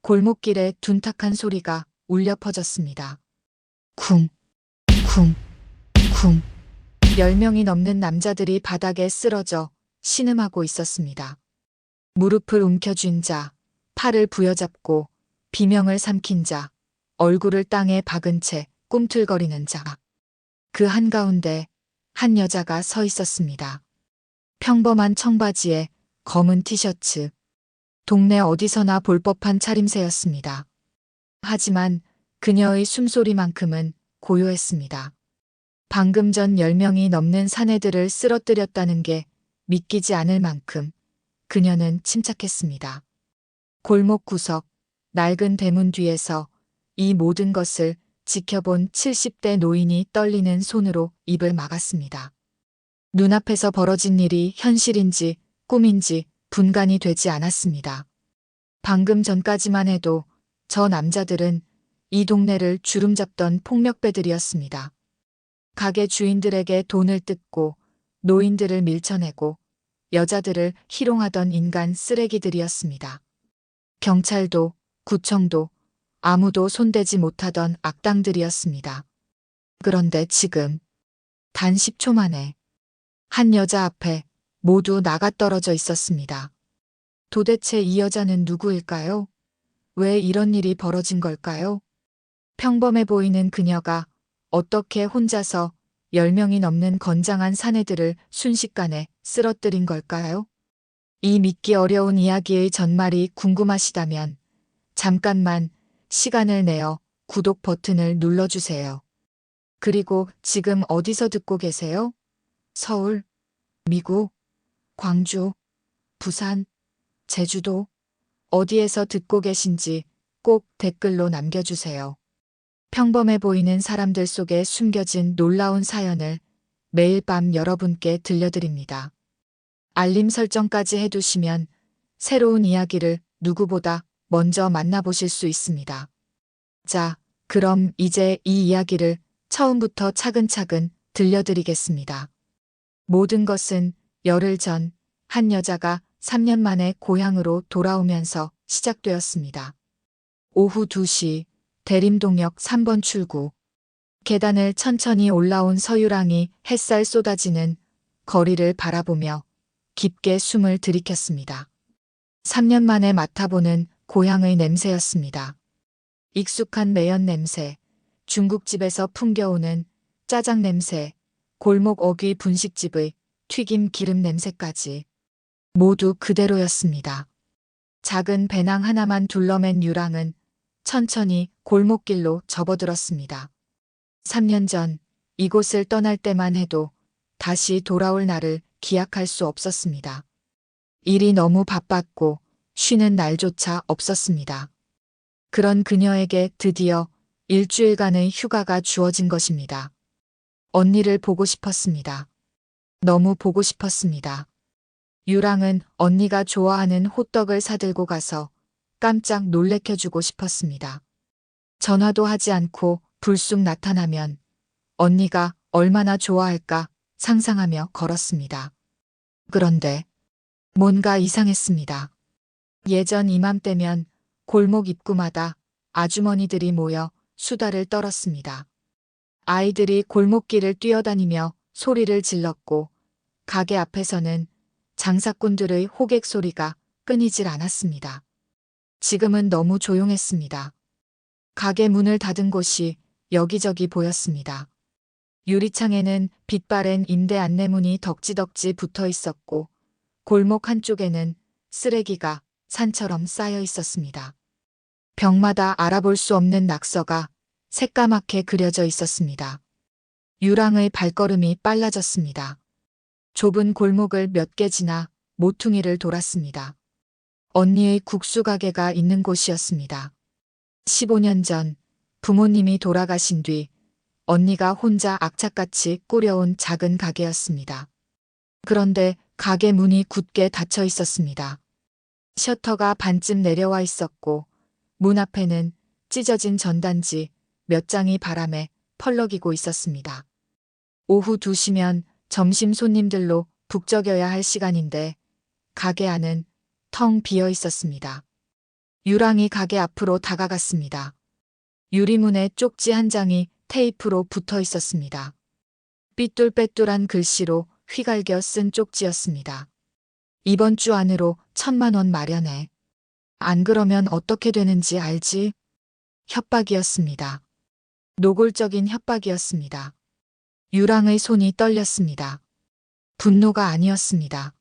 골목길에 둔탁한 소리가 울려 퍼졌습니다. 쿵, 쿵, 쿵. 10명이 넘는 남자들이 바닥에 쓰러져 신음하고 있었습니다. 무릎을 움켜쥔 자, 팔을 부여잡고 비명을 삼킨 자, 얼굴을 땅에 박은 채 꿈틀거리는 자. 그 한가운데 한 여자가 서 있었습니다. 평범한 청바지에 검은 티셔츠. 동네 어디서나 볼 법한 차림새였습니다. 하지만 그녀의 숨소리만큼은 고요했습니다. 방금 전 10명이 넘는 사내들을 쓰러뜨렸다는 게 믿기지 않을 만큼 그녀는 침착했습니다. 골목 구석, 낡은 대문 뒤에서 이 모든 것을 지켜본 70대 노인이 떨리는 손으로 입을 막았습니다. 눈앞에서 벌어진 일이 현실인지 꿈인지 분간이 되지 않았습니다. 방금 전까지만 해도 저 남자들은 이 동네를 주름잡던 폭력배들이었습니다. 가게 주인들에게 돈을 뜯고 노인들을 밀쳐내고 여자들을 희롱하던 인간 쓰레기들이었습니다. 경찰도 구청도 아무도 손대지 못하던 악당들이었습니다. 그런데 지금 단 10초 만에 한 여자 앞에 모두 나가떨어져 있었습니다. 도대체 이 여자는 누구일까요? 왜 이런 일이 벌어진 걸까요? 평범해 보이는 그녀가 어떻게 혼자서 10명이 넘는 건장한 사내들을 순식간에 쓰러뜨린 걸까요? 이 믿기 어려운 이야기의 전말이 궁금하시다면 잠깐만 시간을 내어 구독 버튼을 눌러주세요. 그리고 지금 어디서 듣고 계세요? 서울, 미국, 광주, 부산, 제주도, 어디에서 듣고 계신지 꼭 댓글로 남겨주세요. 평범해 보이는 사람들 속에 숨겨진 놀라운 사연을 매일 밤 여러분께 들려드립니다. 알림 설정까지 해두시면 새로운 이야기를 누구보다 먼저 만나보실 수 있습니다. 자, 그럼 이제 이 이야기를 처음부터 차근차근 들려드리겠습니다. 모든 것은 열흘 전 한 여자가 3년 만에 고향으로 돌아오면서 시작되었습니다. 오후 2시 대림동역 3번 출구. 계단을 천천히 올라온 서유랑이 햇살 쏟아지는 거리를 바라보며 깊게 숨을 들이켰습니다. 3년 만에 맡아보는 고향의 냄새였습니다. 익숙한 매연 냄새, 중국집에서 풍겨오는 짜장 냄새, 골목 어귀 분식집의 튀김 기름 냄새까지 모두 그대로였습니다. 작은 배낭 하나만 둘러맨 유랑은 천천히 골목길로 접어들었습니다. 3년 전 이곳을 떠날 때만 해도 다시 돌아올 날을 기약할 수 없었습니다. 일이 너무 바빴고 쉬는 날조차 없었습니다. 그런 그녀에게 드디어 일주일간의 휴가가 주어진 것입니다. 언니를 보고 싶었습니다. 너무 보고 싶었습니다. 유랑은 언니가 좋아하는 호떡을 사들고 가서 깜짝 놀래켜주고 싶었습니다. 전화도 하지 않고 불쑥 나타나면 언니가 얼마나 좋아할까 상상하며 걸었습니다. 그런데 뭔가 이상했습니다. 예전 이맘때면 골목 입구마다 아주머니들이 모여 수다를 떨었습니다. 아이들이 골목길을 뛰어다니며 소리를 질렀고 가게 앞에서는 장사꾼들의 호객 소리가 끊이질 않았습니다. 지금은 너무 조용했습니다. 가게 문을 닫은 곳이 여기저기 보였습니다. 유리창에는 빛바랜 임대 안내문이 덕지덕지 붙어 있었고 골목 한쪽에는 쓰레기가 산처럼 쌓여 있었습니다. 벽마다 알아볼 수 없는 낙서가 새까맣게 그려져 있었습니다. 유랑의 발걸음이 빨라졌습니다. 좁은 골목을 몇 개 지나 모퉁이를 돌았습니다. 언니의 국수 가게가 있는 곳이었습니다. 15년 전 부모님이 돌아가신 뒤 언니가 혼자 악착같이 꾸려온 작은 가게였습니다. 그런데 가게 문이 굳게 닫혀 있었습니다. 셔터가 반쯤 내려와 있었고 문 앞에는 찢어진 전단지 몇 장이 바람에 펄럭이고 있었습니다. 오후 2시면 점심 손님들로 북적여야 할 시간인데 가게 안은 텅 비어 있었습니다. 유랑이 가게 앞으로 다가갔습니다. 유리문에 쪽지 한 장이 테이프로 붙어 있었습니다. 삐뚤빼뚤한 글씨로 휘갈겨 쓴 쪽지였습니다. 이번 주 안으로 1,000만 원 마련해. 안 그러면 어떻게 되는지 알지? 협박이었습니다. 노골적인 협박이었습니다. 유랑의 손이 떨렸습니다. 분노가 아니었습니다.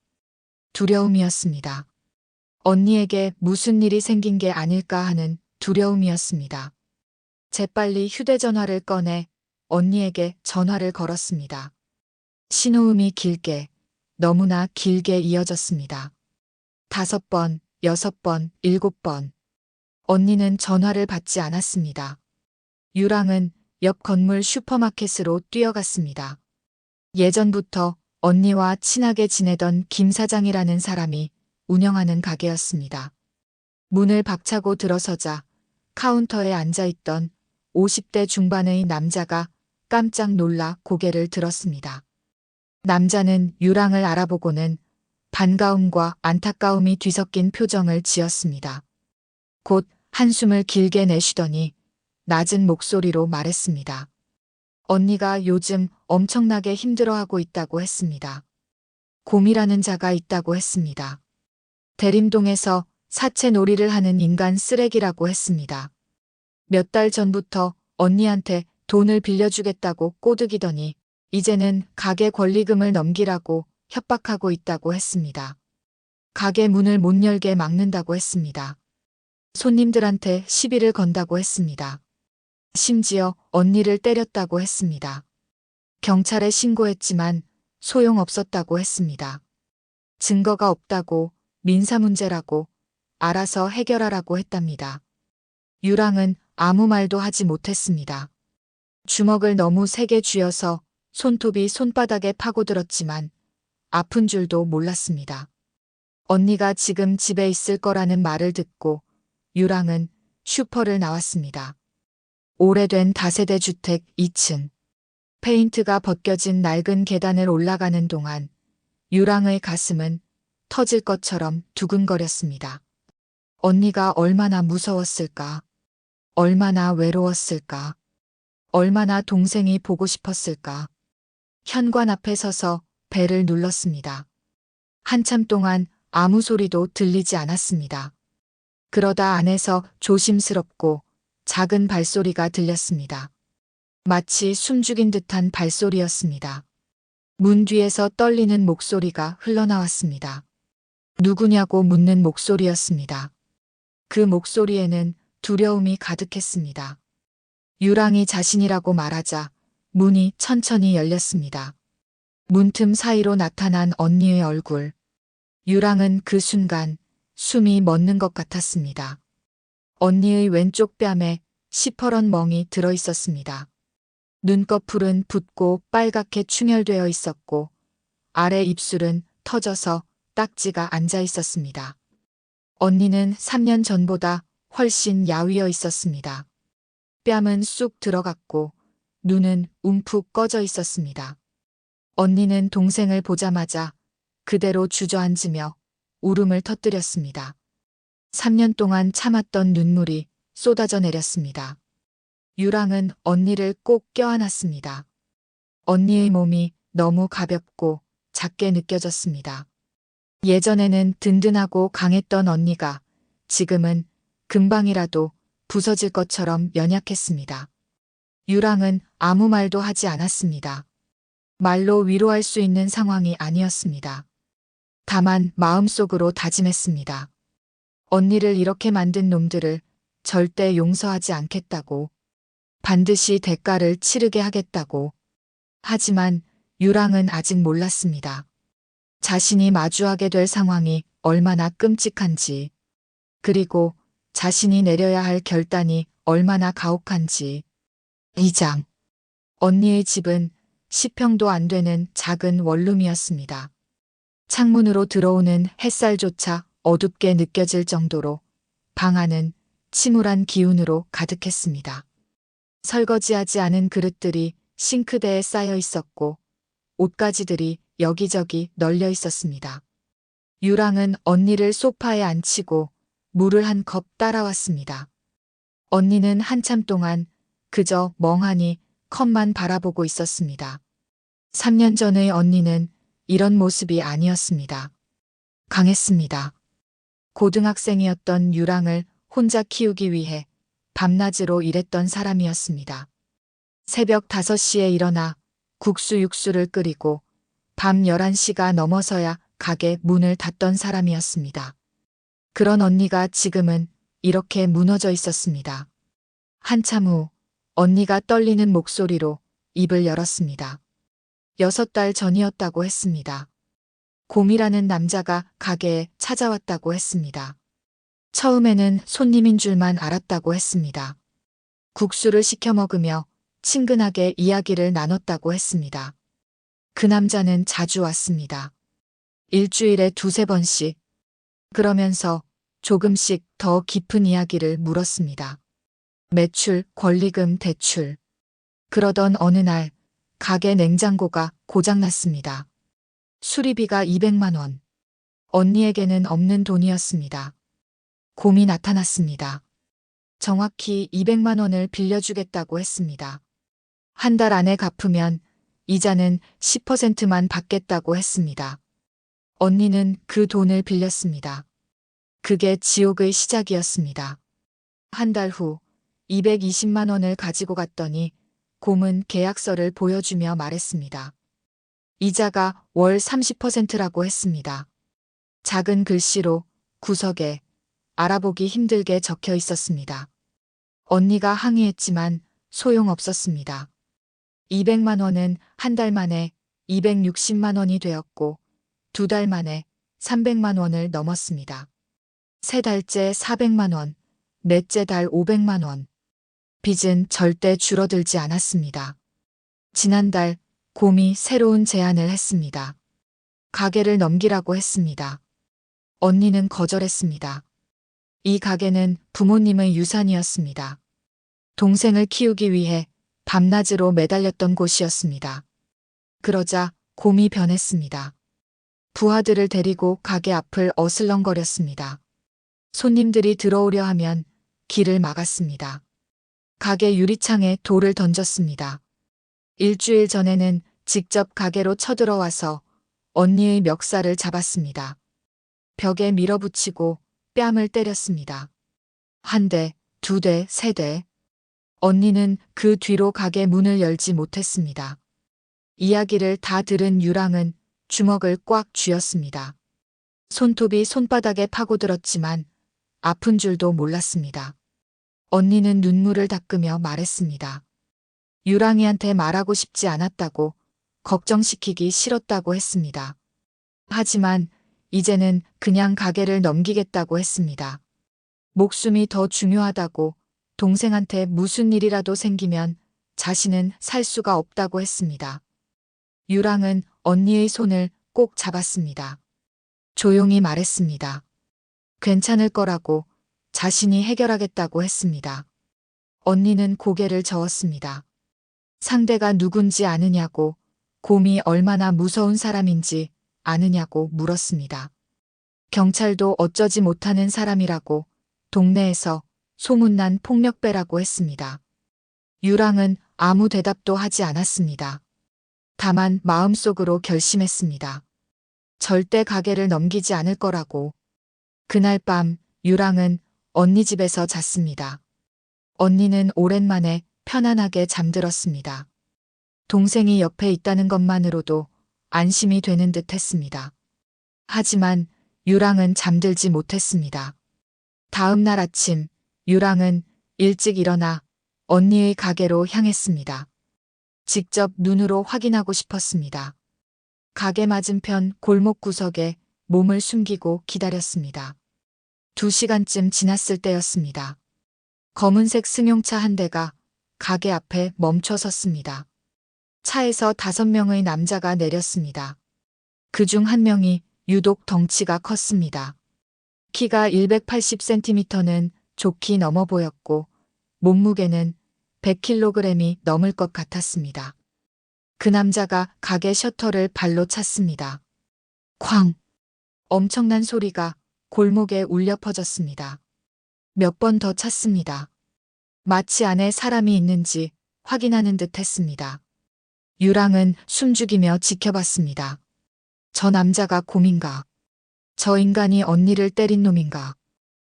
두려움이었습니다. 언니에게 무슨 일이 생긴 게 아닐까 하는 두려움이었습니다. 재빨리 휴대전화를 꺼내 언니에게 전화를 걸었습니다. 신호음이 길게, 너무나 길게 이어졌습니다. 5번, 6번, 7번. 언니는 전화를 받지 않았습니다. 유랑은 옆 건물 슈퍼마켓으로 뛰어갔습니다. 예전부터 언니와 친하게 지내던 김 사장이라는 사람이 운영하는 가게였습니다. 문을 박차고 들어서자 카운터에 앉아있던 50대 중반의 남자가 깜짝 놀라 고개를 들었습니다. 남자는 유랑을 알아보고는 반가움과 안타까움이 뒤섞인 표정을 지었습니다. 곧 한숨을 길게 내쉬더니 낮은 목소리로 말했습니다. 언니가 요즘 엄청나게 힘들어하고 있다고 했습니다. 곰이라는 자가 있다고 했습니다. 대림동에서 사채 놀이를 하는 인간 쓰레기라고 했습니다. 몇 달 전부터 언니한테 돈을 빌려주겠다고 꼬드기더니 이제는 가게 권리금을 넘기라고 협박하고 있다고 했습니다. 가게 문을 못 열게 막는다고 했습니다. 손님들한테 시비를 건다고 했습니다. 심지어 언니를 때렸다고 했습니다. 경찰에 신고했지만 소용없었다고 했습니다. 증거가 없다고, 민사문제라고, 알아서 해결하라고 했답니다. 유랑은 아무 말도 하지 못했습니다. 주먹을 너무 세게 쥐어서 손톱이 손바닥에 파고들었지만 아픈 줄도 몰랐습니다. 언니가 지금 집에 있을 거라는 말을 듣고 유랑은 슈퍼를 나왔습니다. 오래된 다세대 주택 2층. 페인트가 벗겨진 낡은 계단을 올라가는 동안 유랑의 가슴은 터질 것처럼 두근거렸습니다. 언니가 얼마나 무서웠을까? 얼마나 외로웠을까? 얼마나 동생이 보고 싶었을까? 현관 앞에 서서 벨을 눌렀습니다. 한참 동안 아무 소리도 들리지 않았습니다. 그러다 안에서 조심스럽고 작은 발소리가 들렸습니다. 마치 숨죽인 듯한 발소리였습니다. 문 뒤에서 떨리는 목소리가 흘러나왔습니다. 누구냐고 묻는 목소리였습니다. 그 목소리에는 두려움이 가득했습니다. 유랑이 자신이라고 말하자 문이 천천히 열렸습니다. 문틈 사이로 나타난 언니의 얼굴. 유랑은 그 순간 숨이 멎는 것 같았습니다. 언니의 왼쪽 뺨에 시퍼런 멍이 들어 있었습니다. 눈꺼풀은 붓고 빨갛게 충혈되어 있었고 아래 입술은 터져서 딱지가 앉아 있었습니다. 언니는 3년 전보다 훨씬 야위어 있었습니다. 뺨은 쑥 들어갔고 눈은 움푹 꺼져 있었습니다. 언니는 동생을 보자마자 그대로 주저앉으며 울음을 터뜨렸습니다. 3년 동안 참았던 눈물이 쏟아져 내렸습니다. 유랑은 언니를 꼭 껴안았습니다. 언니의 몸이 너무 가볍고 작게 느껴졌습니다. 예전에는 든든하고 강했던 언니가 지금은 금방이라도 부서질 것처럼 연약했습니다. 유랑은 아무 말도 하지 않았습니다. 말로 위로할 수 있는 상황이 아니었습니다. 다만 마음속으로 다짐했습니다. 언니를 이렇게 만든 놈들을 절대 용서하지 않겠다고, 반드시 대가를 치르게 하겠다고. 하지만 유랑은 아직 몰랐습니다. 자신이 마주하게 될 상황이 얼마나 끔찍한지, 그리고 자신이 내려야 할 결단이 얼마나 가혹한지. 2장. 언니의 집은 10평도 안 되는 작은 원룸이었습니다. 창문으로 들어오는 햇살조차 어둡게 느껴질 정도로 방 안은 침울한 기운으로 가득했습니다. 설거지하지 않은 그릇들이 싱크대에 쌓여 있었고 옷가지들이 여기저기 널려 있었습니다. 유랑은 언니를 소파에 앉히고 물을 한 컵 따라왔습니다. 언니는 한참 동안 그저 멍하니 컵만 바라보고 있었습니다. 3년 전의 언니는 이런 모습이 아니었습니다. 강했습니다. 고등학생이었던 유랑을 혼자 키우기 위해 밤낮으로 일했던 사람이었습니다. 새벽 5시에 일어나 국수 육수를 끓이고 밤 11시가 넘어서야 가게 문을 닫던 사람이었습니다. 그런 언니가 지금은 이렇게 무너져 있었습니다. 한참 후 언니가 떨리는 목소리로 입을 열었습니다. 6달 전이었다고 했습니다. 곰이라는 남자가 가게에 찾아왔다고 했습니다. 처음에는 손님인 줄만 알았다고 했습니다. 국수를 시켜 먹으며 친근하게 이야기를 나눴다고 했습니다. 그 남자는 자주 왔습니다. 일주일에 2~3번씩. 그러면서 조금씩 더 깊은 이야기를 물었습니다. 매출, 권리금, 대출. 그러던 어느 날 가게 냉장고가 고장났습니다. 수리비가 200만 원. 언니에게는 없는 돈이었습니다. 곰이 나타났습니다. 정확히 200만 원을 빌려주겠다고 했습니다. 한 달 안에 갚으면 이자는 10%만 받겠다고 했습니다. 언니는 그 돈을 빌렸습니다. 그게 지옥의 시작이었습니다. 한 달 후 220만 원을 가지고 갔더니 곰은 계약서를 보여주며 말했습니다. 이자가 월 30%라고 했습니다. 작은 글씨로 구석에 알아보기 힘들게 적혀 있었습니다. 언니가 항의했지만 소용없었습니다. 200만 원은 한 달 만에 260만 원이 되었고 2달 만에 300만 원을 넘었습니다. 3달째 400만 원, 넷째 달 500만 원. 빚은 절대 줄어들지 않았습니다. 지난달 곰이 새로운 제안을 했습니다. 가게를 넘기라고 했습니다. 언니는 거절했습니다. 이 가게는 부모님의 유산이었습니다. 동생을 키우기 위해 밤낮으로 매달렸던 곳이었습니다. 그러자 곰이 변했습니다. 부하들을 데리고 가게 앞을 어슬렁거렸습니다. 손님들이 들어오려 하면 길을 막았습니다. 가게 유리창에 돌을 던졌습니다. 일주일 전에는 직접 가게로 쳐들어와서 언니의 멱살을 잡았습니다. 벽에 밀어붙이고 뺨을 때렸습니다. 1대, 2대, 3대. 언니는 그 뒤로 가게 문을 열지 못했습니다. 이야기를 다 들은 유랑은 주먹을 꽉 쥐었습니다. 손톱이 손바닥에 파고들었지만 아픈 줄도 몰랐습니다. 언니는 눈물을 닦으며 말했습니다. 유랑이한테 말하고 싶지 않았다고, 걱정시키기 싫었다고 했습니다. 하지만 이제는 그냥 가게를 넘기겠다고 했습니다. 목숨이 더 중요하다고, 동생한테 무슨 일이라도 생기면 자신은 살 수가 없다고 했습니다. 유랑은 언니의 손을 꼭 잡았습니다. 조용히 말했습니다. 괜찮을 거라고, 자신이 해결하겠다고 했습니다. 언니는 고개를 저었습니다. 상대가 누군지 아느냐고, 곰이 얼마나 무서운 사람인지 아느냐고 물었습니다. 경찰도 어쩌지 못하는 사람이라고, 동네에서 소문난 폭력배라고 했습니다. 유랑은 아무 대답도 하지 않았습니다. 다만 마음속으로 결심했습니다. 절대 가게를 넘기지 않을 거라고. 그날 밤 유랑은 언니 집에서 잤습니다. 언니는 오랜만에 편안하게 잠들었습니다. 동생이 옆에 있다는 것만으로도 안심이 되는 듯 했습니다. 하지만 유랑은 잠들지 못했습니다. 다음 날 아침 유랑은 일찍 일어나 언니의 가게로 향했습니다. 직접 눈으로 확인하고 싶었습니다. 가게 맞은편 골목 구석에 몸을 숨기고 기다렸습니다. 2시간쯤 지났을 때였습니다. 검은색 승용차 한 대가 가게 앞에 멈춰 섰습니다. 차에서 5명의 남자가 내렸습니다. 그중 한 명이 유독 덩치가 컸습니다. 키가 180cm는 좋게 넘어 보였고 몸무게는 100kg이 넘을 것 같았습니다. 그 남자가 가게 셔터를 발로 찼습니다. 쾅! 엄청난 소리가 골목에 울려 퍼졌습니다. 몇 번 더 찼습니다. 마치 안에 사람이 있는지 확인하는 듯 했습니다. 유랑은 숨죽이며 지켜봤습니다. 저 남자가 곰인가? 저 인간이 언니를 때린 놈인가?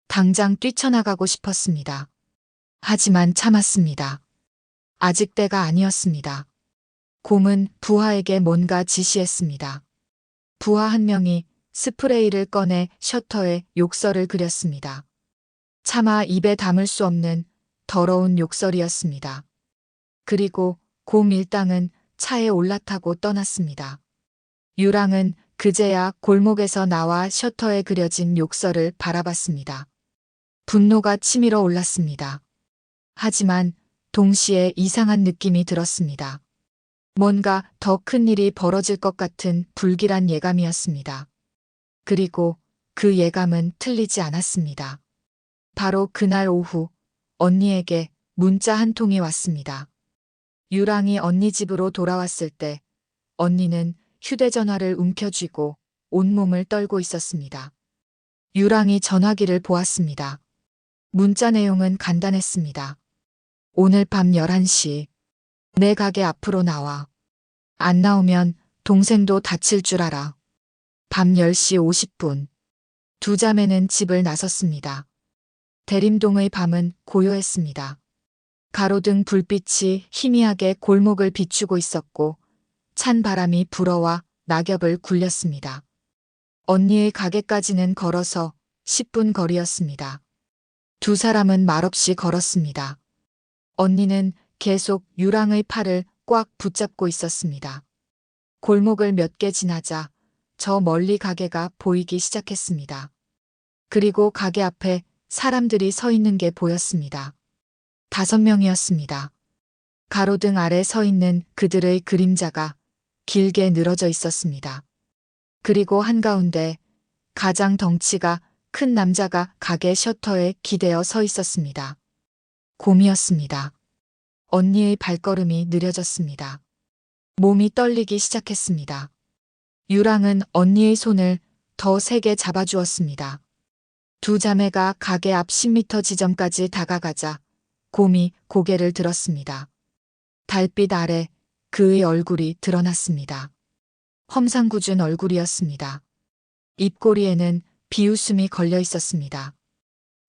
당장 뛰쳐나가고 싶었습니다. 하지만 참았습니다. 아직 때가 아니었습니다. 곰은 부하에게 뭔가 지시했습니다. 부하 한 명이 스프레이를 꺼내 셔터에 욕설을 그렸습니다. 차마 입에 담을 수 없는 더러운 욕설이었습니다. 그리고 곰 일당은 차에 올라타고 떠났습니다. 유랑은 그제야 골목에서 나와 셔터에 그려진 욕설을 바라봤습니다. 분노가 치밀어 올랐습니다. 하지만 동시에 이상한 느낌이 들었습니다. 뭔가 더 큰 일이 벌어질 것 같은 불길한 예감이었습니다. 그리고 그 예감은 틀리지 않았습니다. 바로 그날 오후 언니에게 문자 한 통이 왔습니다. 유랑이 언니 집으로 돌아왔을 때 언니는 휴대전화를 움켜쥐고 온몸을 떨고 있었습니다. 유랑이 전화기를 보았습니다. 문자 내용은 간단했습니다. 오늘 밤 11시 내 가게 앞으로 나와. 안 나오면 동생도 다칠 줄 알아. 밤 10시 50분. 두 자매는 집을 나섰습니다. 대림동의 밤은 고요했습니다. 가로등 불빛이 희미하게 골목을 비추고 있었고 찬 바람이 불어와 낙엽을 굴렸습니다. 언니의 가게까지는 걸어서 10분 거리였습니다. 두 사람은 말없이 걸었습니다. 언니는 계속 유랑의 팔을 꽉 붙잡고 있었습니다. 골목을 몇 개 지나자 저 멀리 가게가 보이기 시작했습니다. 그리고 가게 앞에 사람들이 서 있는 게 보였습니다. 5명이었습니다. 가로등 아래 서 있는 그들의 그림자가 길게 늘어져 있었습니다. 그리고 한가운데 가장 덩치가 큰 남자가 가게 셔터에 기대어 서 있었습니다. 곰이었습니다. 언니의 발걸음이 느려졌습니다. 몸이 떨리기 시작했습니다. 유랑은 언니의 손을 더 세게 잡아주었습니다. 두 자매가 가게 앞 10m 지점까지 다가가자 곰이 고개를 들었습니다. 달빛 아래 그의 얼굴이 드러났습니다. 험상궂은 얼굴이었습니다. 입꼬리에는 비웃음이 걸려 있었습니다.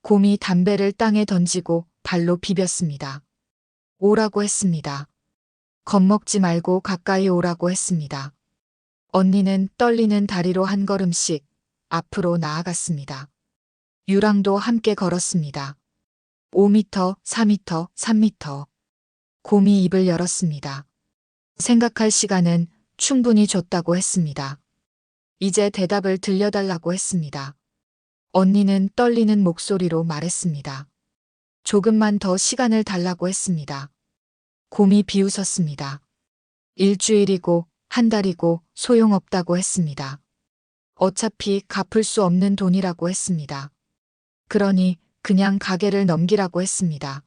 곰이 담배를 땅에 던지고 발로 비볐습니다. 오라고 했습니다. 겁먹지 말고 가까이 오라고 했습니다. 언니는 떨리는 다리로 한 걸음씩 앞으로 나아갔습니다. 유랑도 함께 걸었습니다. 5m, 4m, 3m. 곰이 입을 열었습니다. 생각할 시간은 충분히 줬다고 했습니다. 이제 대답을 들려달라고 했습니다. 언니는 떨리는 목소리로 말했습니다. 조금만 더 시간을 달라고 했습니다. 곰이 비웃었습니다. 일주일이고 한 달이고 소용없다고 했습니다. 어차피 갚을 수 없는 돈이라고 했습니다. 그러니 그냥 가게를 넘기라고 했습니다.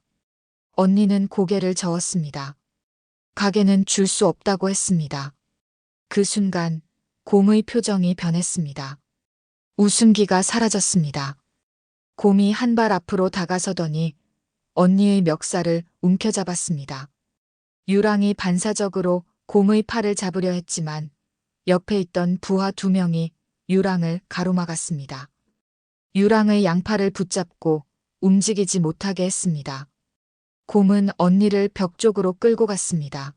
언니는 고개를 저었습니다. 가게는 줄 수 없다고 했습니다. 그 순간 곰의 표정이 변했습니다. 웃음기가 사라졌습니다. 곰이 한 발 앞으로 다가서더니 언니의 멱살을 움켜잡았습니다. 유랑이 반사적으로 곰의 팔을 잡으려 했지만 옆에 있던 부하 2명이 유랑을 가로막았습니다. 유랑의 양팔을 붙잡고 움직이지 못하게 했습니다. 곰은 언니를 벽 쪽으로 끌고 갔습니다.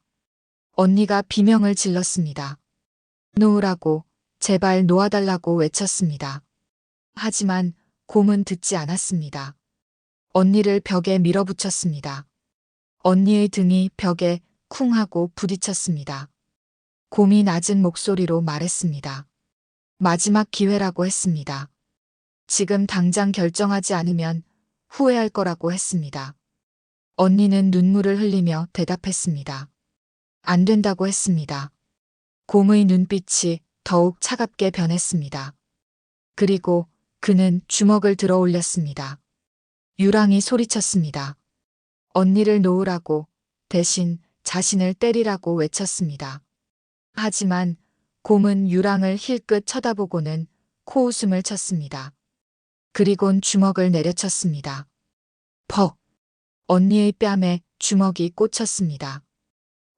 언니가 비명을 질렀습니다. 놓으라고, 제발 놓아달라고 외쳤습니다. 하지만 곰은 듣지 않았습니다. 언니를 벽에 밀어붙였습니다. 언니의 등이 벽에 쿵 하고 부딪혔습니다. 곰이 낮은 목소리로 말했습니다. 마지막 기회라고 했습니다. 지금 당장 결정하지 않으면 후회할 거라고 했습니다. 언니는 눈물을 흘리며 대답했습니다. 안 된다고 했습니다. 곰의 눈빛이 더욱 차갑게 변했습니다. 그리고 그는 주먹을 들어 올렸습니다. 유랑이 소리쳤습니다. 언니를 놓으라고, 대신 자신을 때리라고 외쳤습니다. 하지만 곰은 유랑을 힐끗 쳐다보고는 코웃음을 쳤습니다. 그리곤 주먹을 내려쳤습니다. 퍽! 언니의 뺨에 주먹이 꽂혔습니다.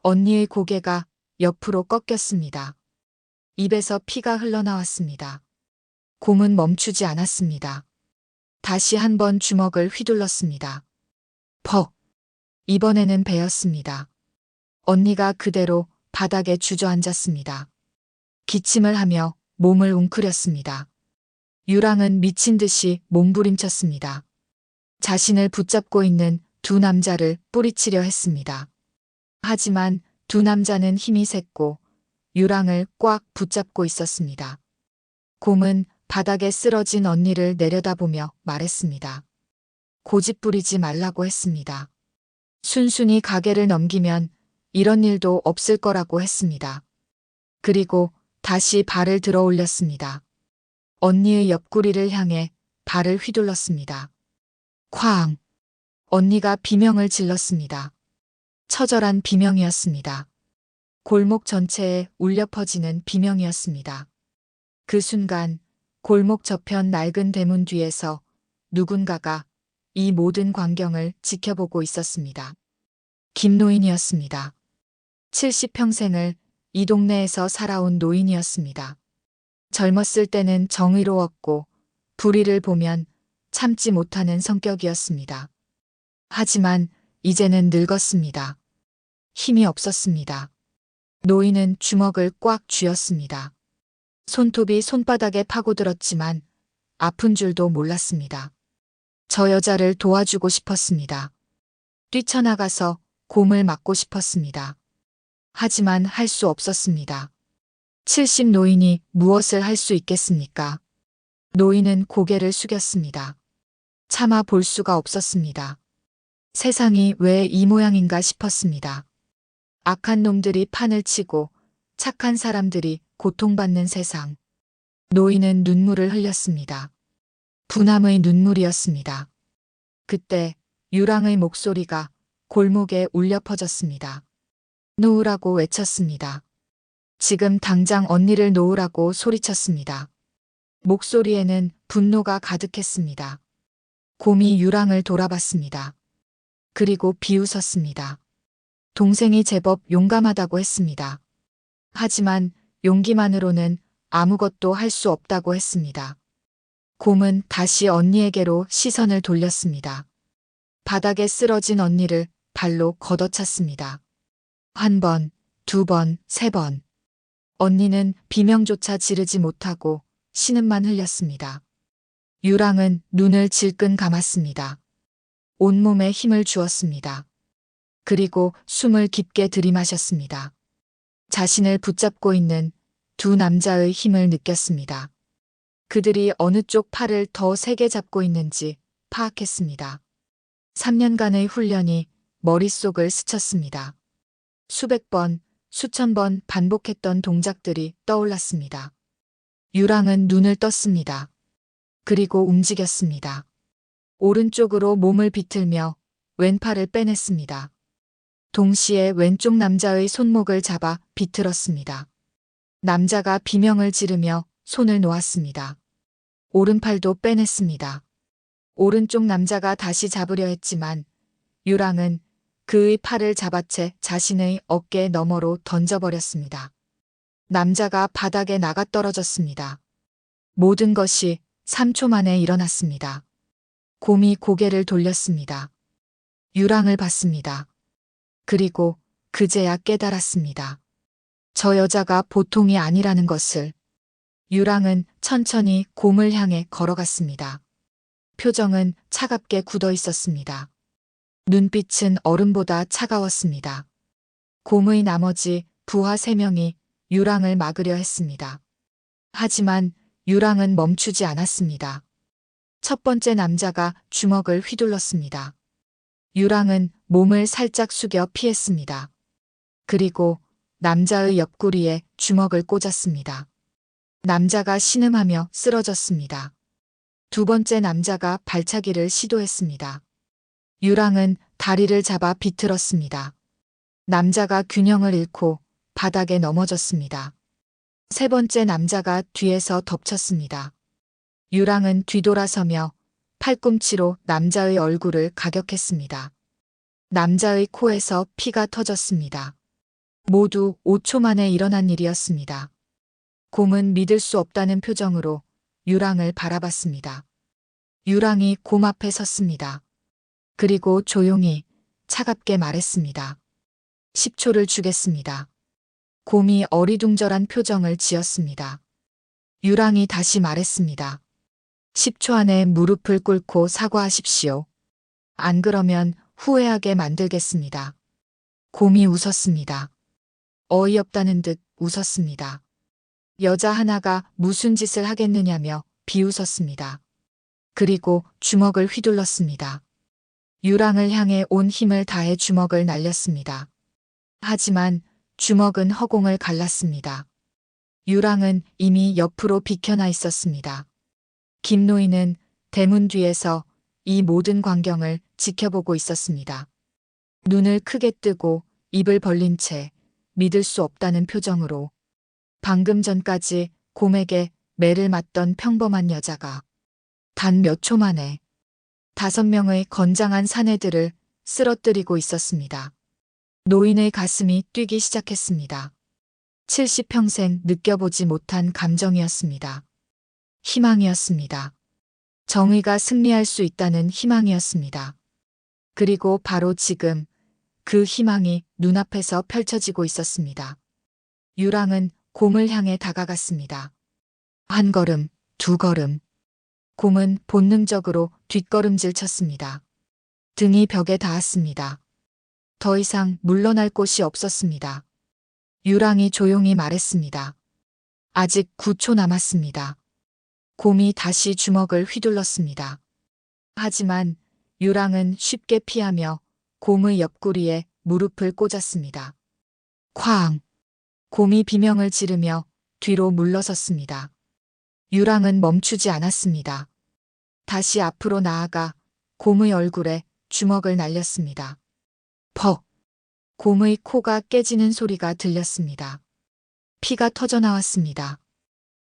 언니의 고개가 옆으로 꺾였습니다. 입에서 피가 흘러나왔습니다. 곰은 멈추지 않았습니다. 다시 한 번 주먹을 휘둘렀습니다. 퍽! 이번에는 배였습니다. 언니가 그대로 바닥에 주저앉았습니다. 기침을 하며 몸을 웅크렸습니다. 유랑은 미친 듯이 몸부림쳤습니다. 자신을 붙잡고 있는 두 남자를 뿌리치려 했습니다. 하지만 두 남자는 힘이 셌고 유랑을 꽉 붙잡고 있었습니다. 곰은 바닥에 쓰러진 언니를 내려다보며 말했습니다. 고집 부리지 말라고 했습니다. 순순히 가게를 넘기면 이런 일도 없을 거라고 했습니다. 그리고 다시 발을 들어 올렸습니다. 언니의 옆구리를 향해 발을 휘둘렀습니다. 쾅! 언니가 비명을 질렀습니다. 처절한 비명이었습니다. 골목 전체에 울려 퍼지는 비명이었습니다. 그 순간 골목 저편 낡은 대문 뒤에서 누군가가 이 모든 광경을 지켜보고 있었습니다. 김노인이었습니다. 70평생을 이 동네에서 살아온 노인이었습니다. 젊었을 때는 정의로웠고 불의를 보면 참지 못하는 성격이었습니다. 하지만 이제는 늙었습니다. 힘이 없었습니다. 노인은 주먹을 꽉 쥐었습니다. 손톱이 손바닥에 파고들었지만 아픈 줄도 몰랐습니다. 저 여자를 도와주고 싶었습니다. 뛰쳐나가서 곰을 맞고 싶었습니다. 하지만 할 수 없었습니다. 70 노인이 무엇을 할 수 있겠습니까? 노인은 고개를 숙였습니다. 차마 볼 수가 없었습니다. 세상이 왜 이 모양인가 싶었습니다. 악한 놈들이 판을 치고 착한 사람들이 고통받는 세상. 노인은 눈물을 흘렸습니다. 분함의 눈물이었습니다. 그때 유랑의 목소리가 골목에 울려 퍼졌습니다. 놓으라고 외쳤습니다. 지금 당장 언니를 놓으라고 소리쳤습니다. 목소리에는 분노가 가득했습니다. 곰이 유랑을 돌아봤습니다. 그리고 비웃었습니다. 동생이 제법 용감하다고 했습니다. 하지만 용기만으로는 아무것도 할 수 없다고 했습니다. 곰은 다시 언니에게로 시선을 돌렸습니다. 바닥에 쓰러진 언니를 발로 걷어찼습니다. 한 번, 두 번, 세 번. 언니는 비명조차 지르지 못하고 신음만 흘렸습니다. 유랑은 눈을 질끈 감았습니다. 온몸에 힘을 주었습니다. 그리고 숨을 깊게 들이마셨습니다. 자신을 붙잡고 있는 두 남자의 힘을 느꼈습니다. 그들이 어느 쪽 팔을 더 세게 잡고 있는지 파악했습니다. 3년간의 훈련이 머릿속을 스쳤습니다. 수백 번, 수천 번 반복했던 동작들이 떠올랐습니다. 유랑은 눈을 떴습니다. 그리고 움직였습니다. 오른쪽으로 몸을 비틀며 왼팔을 빼냈습니다. 동시에 왼쪽 남자의 손목을 잡아 비틀었습니다. 남자가 비명을 지르며 손을 놓았습니다. 오른팔도 빼냈습니다. 오른쪽 남자가 다시 잡으려 했지만 유랑은 그의 팔을 잡아채 자신의 어깨 너머로 던져버렸습니다. 남자가 바닥에 나가 떨어졌습니다. 모든 것이 3초 만에 일어났습니다. 곰이 고개를 돌렸습니다. 유랑을 봤습니다. 그리고 그제야 깨달았습니다. 저 여자가 보통이 아니라는 것을. 유랑은 천천히 곰을 향해 걸어갔습니다. 표정은 차갑게 굳어 있었습니다. 눈빛은 얼음보다 차가웠습니다. 곰의 나머지 부하 3명이 유랑을 막으려 했습니다. 하지만 유랑은 멈추지 않았습니다. 첫 번째 남자가 주먹을 휘둘렀습니다. 유랑은 몸을 살짝 숙여 피했습니다. 그리고 남자의 옆구리에 주먹을 꽂았습니다. 남자가 신음하며 쓰러졌습니다. 두 번째 남자가 발차기를 시도했습니다. 유랑은 다리를 잡아 비틀었습니다. 남자가 균형을 잃고 바닥에 넘어졌습니다. 세 번째 남자가 뒤에서 덮쳤습니다. 유랑은 뒤돌아서며 팔꿈치로 남자의 얼굴을 가격했습니다. 남자의 코에서 피가 터졌습니다. 모두 5초 만에 일어난 일이었습니다. 곰은 믿을 수 없다는 표정으로 유랑을 바라봤습니다. 유랑이 곰 앞에 섰습니다. 그리고 조용히 차갑게 말했습니다. 10초를 주겠습니다. 곰이 어리둥절한 표정을 지었습니다. 유랑이 다시 말했습니다. 10초 안에 무릎을 꿇고 사과하십시오. 안 그러면 후회하게 만들겠습니다. 곰이 웃었습니다. 어이없다는 듯 웃었습니다. 여자 하나가 무슨 짓을 하겠느냐며 비웃었습니다. 그리고 주먹을 휘둘렀습니다. 유랑을 향해 온 힘을 다해 주먹을 날렸습니다. 하지만 주먹은 허공을 갈랐습니다. 유랑은 이미 옆으로 비켜나 있었습니다. 김노인은 대문 뒤에서 이 모든 광경을 지켜보고 있었습니다. 눈을 크게 뜨고 입을 벌린 채 믿을 수 없다는 표정으로 방금 전까지 곰에게 매를 맞던 평범한 여자가 단 몇 초 만에 5명의 건장한 사내들을 쓰러뜨리고 있었습니다. 노인의 가슴이 뛰기 시작했습니다. 70평생 느껴보지 못한 감정이었습니다. 희망이었습니다. 정의가 승리할 수 있다는 희망이었습니다. 그리고 바로 지금 그 희망이 눈앞에서 펼쳐지고 있었습니다. 유랑은 곰을 향해 다가갔습니다. 한 걸음, 두 걸음. 곰은 본능적으로 뒷걸음질 쳤습니다. 등이 벽에 닿았습니다. 더 이상 물러날 곳이 없었습니다. 유랑이 조용히 말했습니다. 아직 9초 남았습니다. 곰이 다시 주먹을 휘둘렀습니다. 하지만 유랑은 쉽게 피하며 곰의 옆구리에 무릎을 꽂았습니다. 쾅! 곰이 비명을 지르며 뒤로 물러섰습니다. 유랑은 멈추지 않았습니다. 다시 앞으로 나아가 곰의 얼굴에 주먹을 날렸습니다. 퍽! 곰의 코가 깨지는 소리가 들렸습니다. 피가 터져나왔습니다.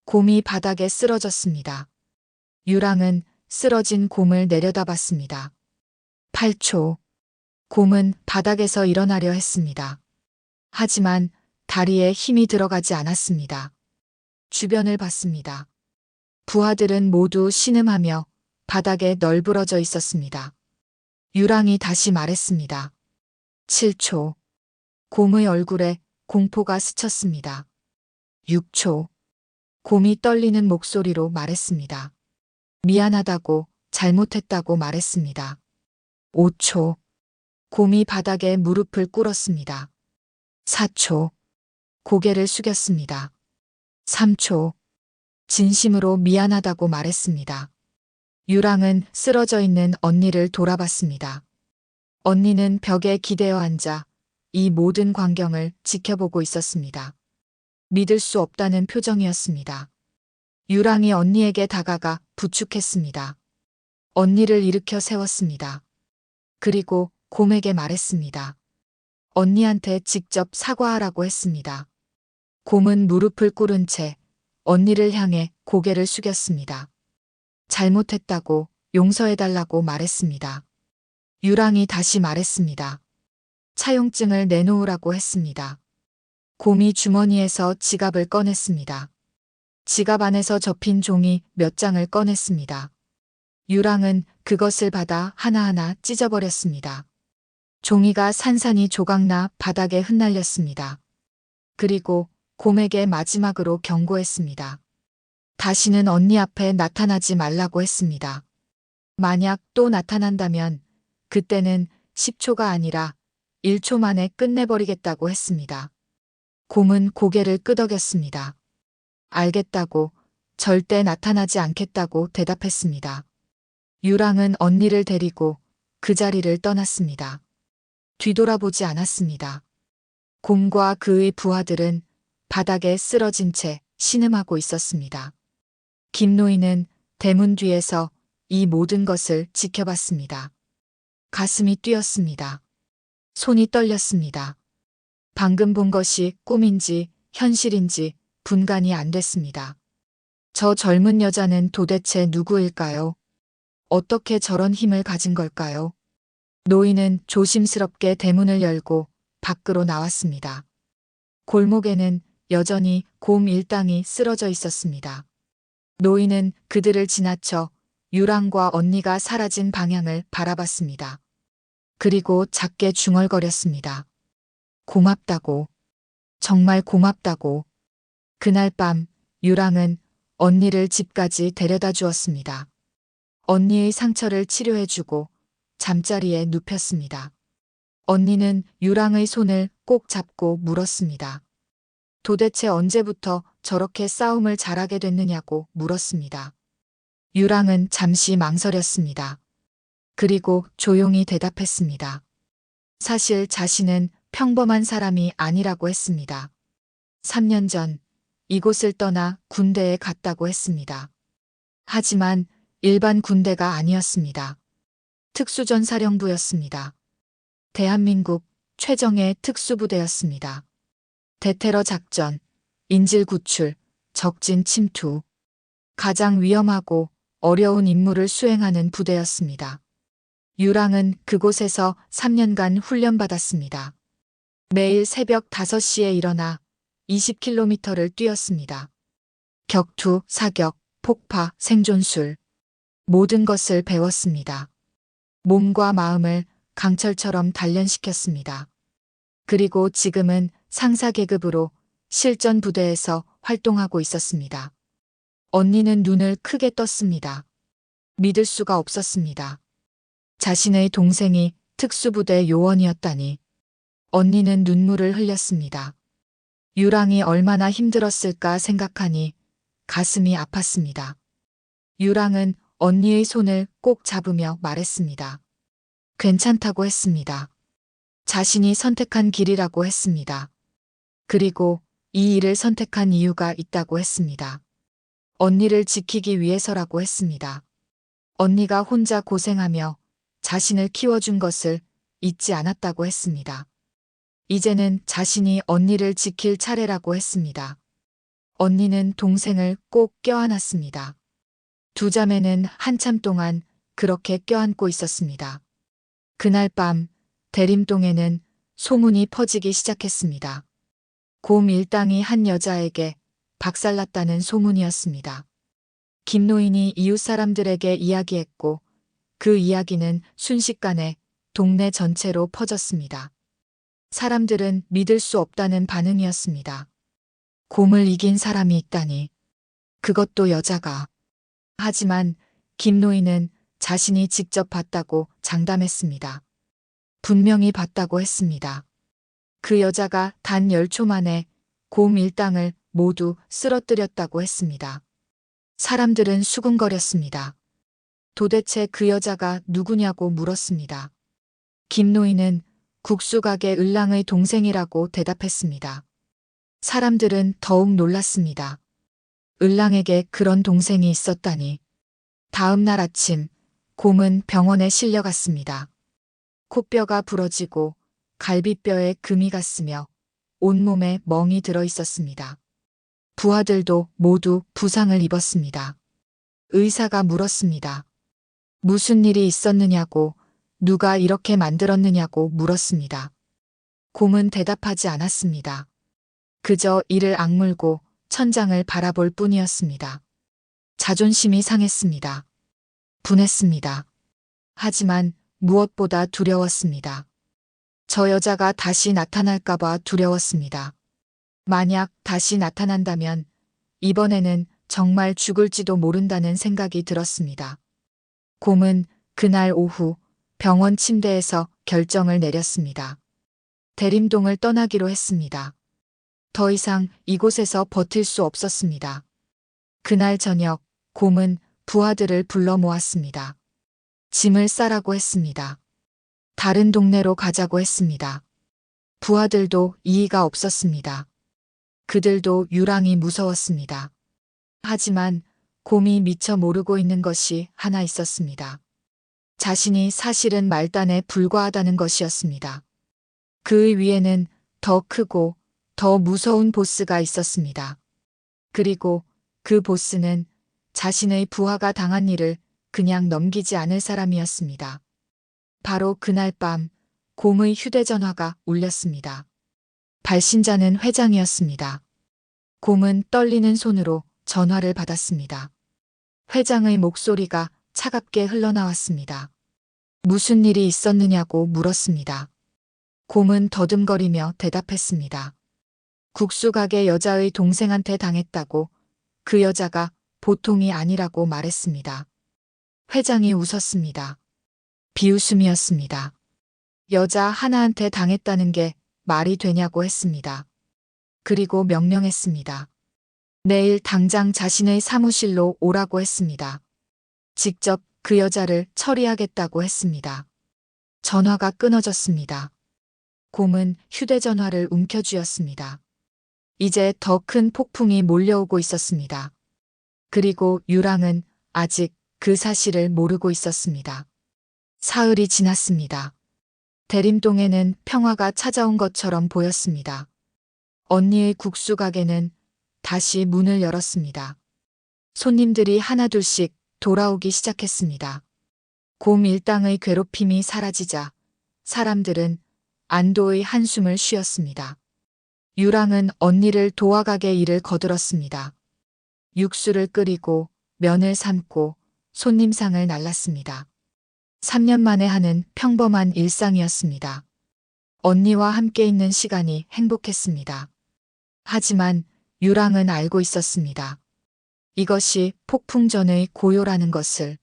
곰이 바닥에 쓰러졌습니다. 유랑은 쓰러진 곰을 내려다봤습니다. 8초. 곰은 바닥에서 일어나려 했습니다. 하지만 다리에 힘이 들어가지 않았습니다. 주변을 봤습니다. 부하들은 모두 신음하며 바닥에 널브러져 있었습니다. 유랑이 다시 말했습니다. 7초. 곰의 얼굴에 공포가 스쳤습니다. 6초. 곰이 떨리는 목소리로 말했습니다. 미안하다고, 잘못했다고 말했습니다. 5초. 곰이 바닥에 무릎을 꿇었습니다. 4초. 고개를 숙였습니다. 3초. 진심으로 미안하다고 말했습니다. 유랑은 쓰러져 있는 언니를 돌아봤습니다. 언니는 벽에 기대어 앉아 이 모든 광경을 지켜보고 있었습니다. 믿을 수 없다는 표정이었습니다. 유랑이 언니에게 다가가 부축했습니다. 언니를 일으켜 세웠습니다. 그리고 곰에게 말했습니다. 언니한테 직접 사과하라고 했습니다. 곰은 무릎을 꿇은 채 언니를 향해 고개를 숙였습니다. 잘못했다고, 용서해달라고 말했습니다. 유랑이 다시 말했습니다. 차용증을 내놓으라고 했습니다. 곰이 주머니에서 지갑을 꺼냈습니다. 지갑 안에서 접힌 종이 몇 장을 꺼냈습니다. 유랑은 그것을 받아 하나하나 찢어버렸습니다. 종이가 산산이 조각나 바닥에 흩날렸습니다. 그리고 곰에게 마지막으로 경고했습니다. 다시는 언니 앞에 나타나지 말라고 했습니다. 만약 또 나타난다면 그때는 10초가 아니라 1초 만에 끝내버리겠다고 했습니다. 곰은 고개를 끄덕였습니다. 알겠다고, 절대 나타나지 않겠다고 대답했습니다. 유랑은 언니를 데리고 그 자리를 떠났습니다. 뒤돌아보지 않았습니다. 곰과 그의 부하들은 바닥에 쓰러진 채 신음하고 있었습니다. 김노인은 대문 뒤에서 이 모든 것을 지켜봤습니다. 가슴이 뛰었습니다. 손이 떨렸습니다. 방금 본 것이 꿈인지 현실인지 분간이 안 됐습니다. 저 젊은 여자는 도대체 누구일까요? 어떻게 저런 힘을 가진 걸까요? 노인은 조심스럽게 대문을 열고 밖으로 나왔습니다. 골목에는 여전히 곰 일당이 쓰러져 있었습니다. 노인은 그들을 지나쳐 유랑과 언니가 사라진 방향을 바라봤습니다. 그리고 작게 중얼거렸습니다. 고맙다고. 정말 고맙다고. 그날 밤 유랑은 언니를 집까지 데려다 주었습니다. 언니의 상처를 치료해주고 잠자리에 눕혔습니다. 언니는 유랑의 손을 꼭 잡고 물었습니다. 도대체 언제부터 저렇게 싸움을 잘하게 됐느냐고 물었습니다. 유랑은 잠시 망설였습니다. 그리고 조용히 대답했습니다. 사실 자신은 평범한 사람이 아니라고 했습니다. 3년 전 이곳을 떠나 군대에 갔다고 했습니다. 하지만 일반 군대가 아니었습니다. 특수전사령부였습니다. 대한민국 최정예 특수부대였습니다. 대테러 작전, 인질 구출, 적진 침투. 가장 위험하고 어려운 임무를 수행하는 부대였습니다. 유랑은 그곳에서 3년간 훈련받았습니다. 매일 새벽 5시에 일어나 20km를 뛰었습니다. 격투, 사격, 폭파, 생존술. 모든 것을 배웠습니다. 몸과 마음을 강철처럼 단련시켰습니다. 그리고 지금은 상사 계급으로 실전 부대에서 활동하고 있었습니다. 언니는 눈을 크게 떴습니다. 믿을 수가 없었습니다. 자신의 동생이 특수부대 요원이었다니. 언니는 눈물을 흘렸습니다. 유랑이 얼마나 힘들었을까 생각하니 가슴이 아팠습니다. 유랑은 언니의 손을 꼭 잡으며 말했습니다. 괜찮다고 했습니다. 자신이 선택한 길이라고 했습니다. 그리고 이 일을 선택한 이유가 있다고 했습니다. 언니를 지키기 위해서라고 했습니다. 언니가 혼자 고생하며 자신을 키워준 것을 잊지 않았다고 했습니다. 이제는 자신이 언니를 지킬 차례라고 했습니다. 언니는 동생을 꼭 껴안았습니다. 두 자매는 한참 동안 그렇게 껴안고 있었습니다. 그날 밤 대림동에는 소문이 퍼지기 시작했습니다. 곰 일당이 한 여자에게 박살났다는 소문이었습니다. 김노인이 이웃 사람들에게 이야기했고 그 이야기는 순식간에 동네 전체로 퍼졌습니다. 사람들은 믿을 수 없다는 반응이었습니다. 곰을 이긴 사람이 있다니. 그것도 여자가. 하지만 김노인은 자신이 직접 봤다고 장담했습니다. 분명히 봤다고 했습니다. 그 여자가 단 10초 만에 곰 일당을 모두 쓰러뜨렸다고 했습니다. 사람들은 수군거렸습니다. 도대체 그 여자가 누구냐고 물었습니다. 김노인은 국수가게 을랑의 동생이라고 대답했습니다. 사람들은 더욱 놀랐습니다. 을랑에게 그런 동생이 있었다니. 다음 날 아침 곰은 병원에 실려갔습니다. 코뼈가 부러지고 갈비뼈에 금이 갔으며 온몸에 멍이 들어 있었습니다. 부하들도 모두 부상을 입었습니다. 의사가 물었습니다. 무슨 일이 있었느냐고, 누가 이렇게 만들었느냐고 물었습니다. 곰은 대답하지 않았습니다. 그저 이를 악물고 천장을 바라볼 뿐이었습니다. 자존심이 상했습니다. 분했습니다. 하지만 무엇보다 두려웠습니다. 저 여자가 다시 나타날까봐 두려웠습니다. 만약 다시 나타난다면 이번에는 정말 죽을지도 모른다는 생각이 들었습니다. 곰은 그날 오후 병원 침대에서 결정을 내렸습니다. 대림동을 떠나기로 했습니다. 더 이상 이곳에서 버틸 수 없었습니다. 그날 저녁 곰은 부하들을 불러 모았습니다. 짐을 싸라고 했습니다. 다른 동네로 가자고 했습니다. 부하들도 이의가 없었습니다. 그들도 유랑이 무서웠습니다. 하지만 곰이 미처 모르고 있는 것이 하나 있었습니다. 자신이 사실은 말단에 불과하다는 것이었습니다. 그 위에는 더 크고 더 무서운 보스가 있었습니다. 그리고 그 보스는 자신의 부하가 당한 일을 그냥 넘기지 않을 사람이었습니다. 바로 그날 밤 곰의 휴대전화가 울렸습니다. 발신자는 회장이었습니다. 곰은 떨리는 손으로 전화를 받았습니다. 회장의 목소리가 차갑게 흘러나왔습니다. 무슨 일이 있었느냐고 물었습니다. 곰은 더듬거리며 대답했습니다. 국수가게 여자의 동생한테 당했다고. 그 여자가 보통이 아니라고 말했습니다. 회장이 웃었습니다. 비웃음이었습니다. 여자 하나한테 당했다는 게 말이 되냐고 했습니다. 그리고 명령했습니다. 내일 당장 자신의 사무실로 오라고 했습니다. 직접 그 여자를 처리하겠다고 했습니다. 전화가 끊어졌습니다. 곰은 휴대전화를 움켜쥐었습니다. 이제 더 큰 폭풍이 몰려오고 있었습니다. 그리고 유랑은 아직 그 사실을 모르고 있었습니다. 사흘이 지났습니다. 대림동에는 평화가 찾아온 것처럼 보였습니다. 언니의 국수 가게는 다시 문을 열었습니다. 손님들이 하나둘씩 돌아오기 시작했습니다. 곰 일당의 괴롭힘이 사라지자 사람들은 안도의 한숨을 쉬었습니다. 유랑은 언니를 도와가게 일을 거들었습니다. 육수를 끓이고 면을 삶고 손님상을 날랐습니다. 3년 만에 하는 평범한 일상이었습니다. 언니와 함께 있는 시간이 행복했습니다. 하지만 유랑은 알고 있었습니다. 이것이 폭풍 전의 고요라는 것을.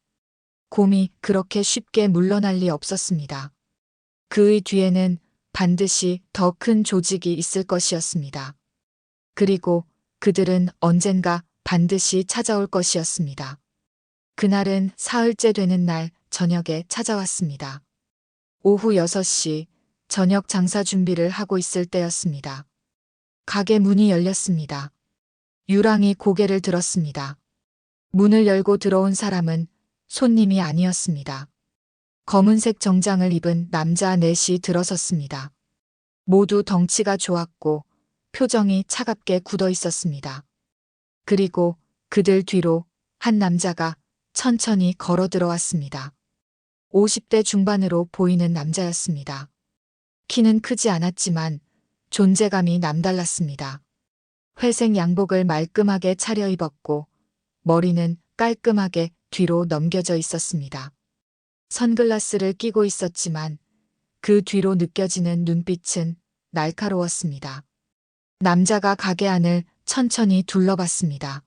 곰이 그렇게 쉽게 물러날 리 없었습니다. 그의 뒤에는 반드시 더 큰 조직이 있을 것이었습니다. 그리고 그들은 언젠가 반드시 찾아올 것이었습니다. 그날은 사흘째 되는 날 저녁에 찾아왔습니다. 오후 6시 저녁 장사 준비를 하고 있을 때였습니다. 가게 문이 열렸습니다. 유랑이 고개를 들었습니다. 문을 열고 들어온 사람은 손님이 아니었습니다. 검은색 정장을 입은 남자 넷이 들어섰습니다. 모두 덩치가 좋았고 표정이 차갑게 굳어 있었습니다. 그리고 그들 뒤로 한 남자가 천천히 걸어 들어왔습니다. 50대 중반으로 보이는 남자였습니다. 키는 크지 않았지만 존재감이 남달랐습니다. 회색 양복을 말끔하게 차려입었고 머리는 깔끔하게 뒤로 넘겨져 있었습니다. 선글라스를 끼고 있었지만 그 뒤로 느껴지는 눈빛은 날카로웠습니다. 남자가 가게 안을 천천히 둘러봤습니다.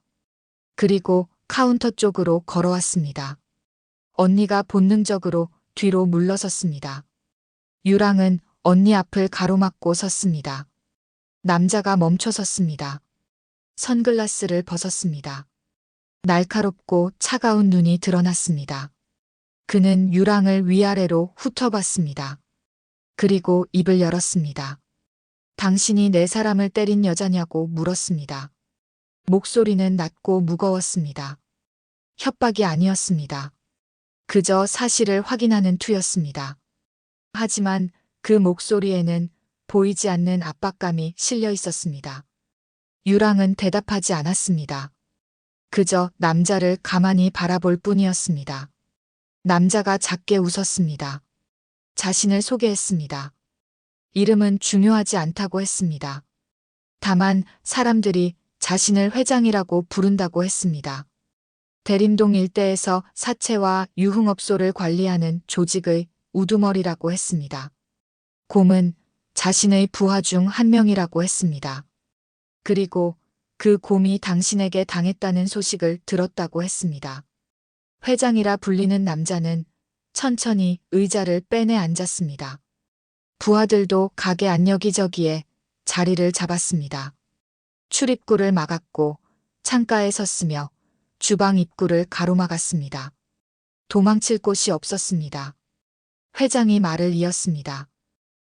그리고 카운터 쪽으로 걸어왔습니다. 언니가 본능적으로 뒤로 물러섰습니다. 유랑은 언니 앞을 가로막고 섰습니다. 남자가 멈춰 섰습니다. 선글라스를 벗었습니다. 날카롭고 차가운 눈이 드러났습니다. 그는 유랑을 위아래로 훑어봤습니다. 그리고 입을 열었습니다. 당신이 내 사람을 때린 여자냐고 물었습니다. 목소리는 낮고 무거웠습니다. 협박이 아니었습니다. 그저 사실을 확인하는 투였습니다. 하지만 그 목소리에는 보이지 않는 압박감이 실려 있었습니다. 유랑은 대답하지 않았습니다. 그저 남자를 가만히 바라볼 뿐이었습니다. 남자가 작게 웃었습니다. 자신을 소개했습니다. 이름은 중요하지 않다고 했습니다. 다만 사람들이 자신을 회장이라고 부른다고 했습니다. 대림동 일대에서 사채와 유흥업소를 관리하는 조직의 우두머리라고 했습니다. 곰은 자신의 부하 중 한 명이라고 했습니다. 그리고 그 곰이 당신에게 당했다는 소식을 들었다고 했습니다. 회장이라 불리는 남자는 천천히 의자를 빼내 앉았습니다. 부하들도 가게 안 여기저기에 자리를 잡았습니다. 출입구를 막았고 창가에 섰으며 주방 입구를 가로막았습니다. 도망칠 곳이 없었습니다. 회장이 말을 이었습니다.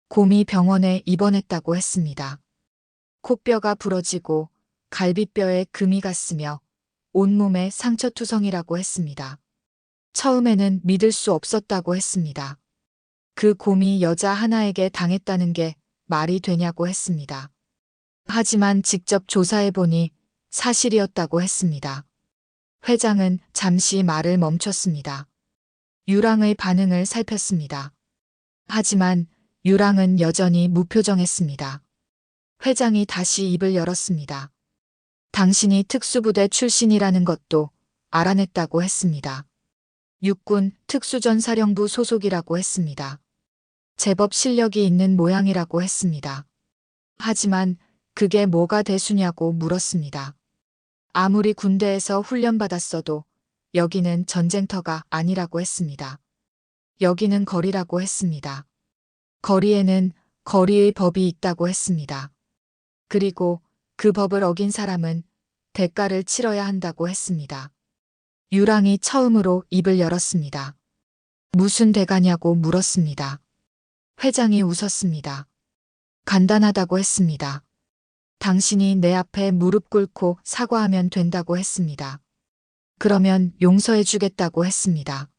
곰이 병원에 입원했다고 했습니다. 코뼈가 부러지고 갈비뼈에 금이 갔으며 온몸에 상처투성이라고 했습니다. 처음에는 믿을 수 없었다고 했습니다. 그 곰이 여자 하나에게 당했다는 게 말이 되냐고 했습니다. 하지만 직접 조사해보니 사실이었다고 했습니다. 회장은 잠시 말을 멈췄습니다. 유랑의 반응을 살폈습니다. 하지만 유랑은 여전히 무표정했습니다. 회장이 다시 입을 열었습니다. 당신이 특수부대 출신이라는 것도 알아냈다고 했습니다. 육군 특수전사령부 소속이라고 했습니다. 제법 실력이 있는 모양이라고 했습니다. 하지만 그게 뭐가 대수냐고 물었습니다. 아무리 군대에서 훈련받았어도 여기는 전쟁터가 아니라고 했습니다. 여기는 거리라고 했습니다. 거리에는 거리의 법이 있다고 했습니다. 그리고 그 법을 어긴 사람은 대가를 치러야 한다고 했습니다. 유랑이 처음으로 입을 열었습니다. 무슨 대가냐고 물었습니다. 회장이 웃었습니다. 간단하다고 했습니다. 당신이 내 앞에 무릎 꿇고 사과하면 된다고 했습니다. 그러면 용서해 주겠다고 했습니다.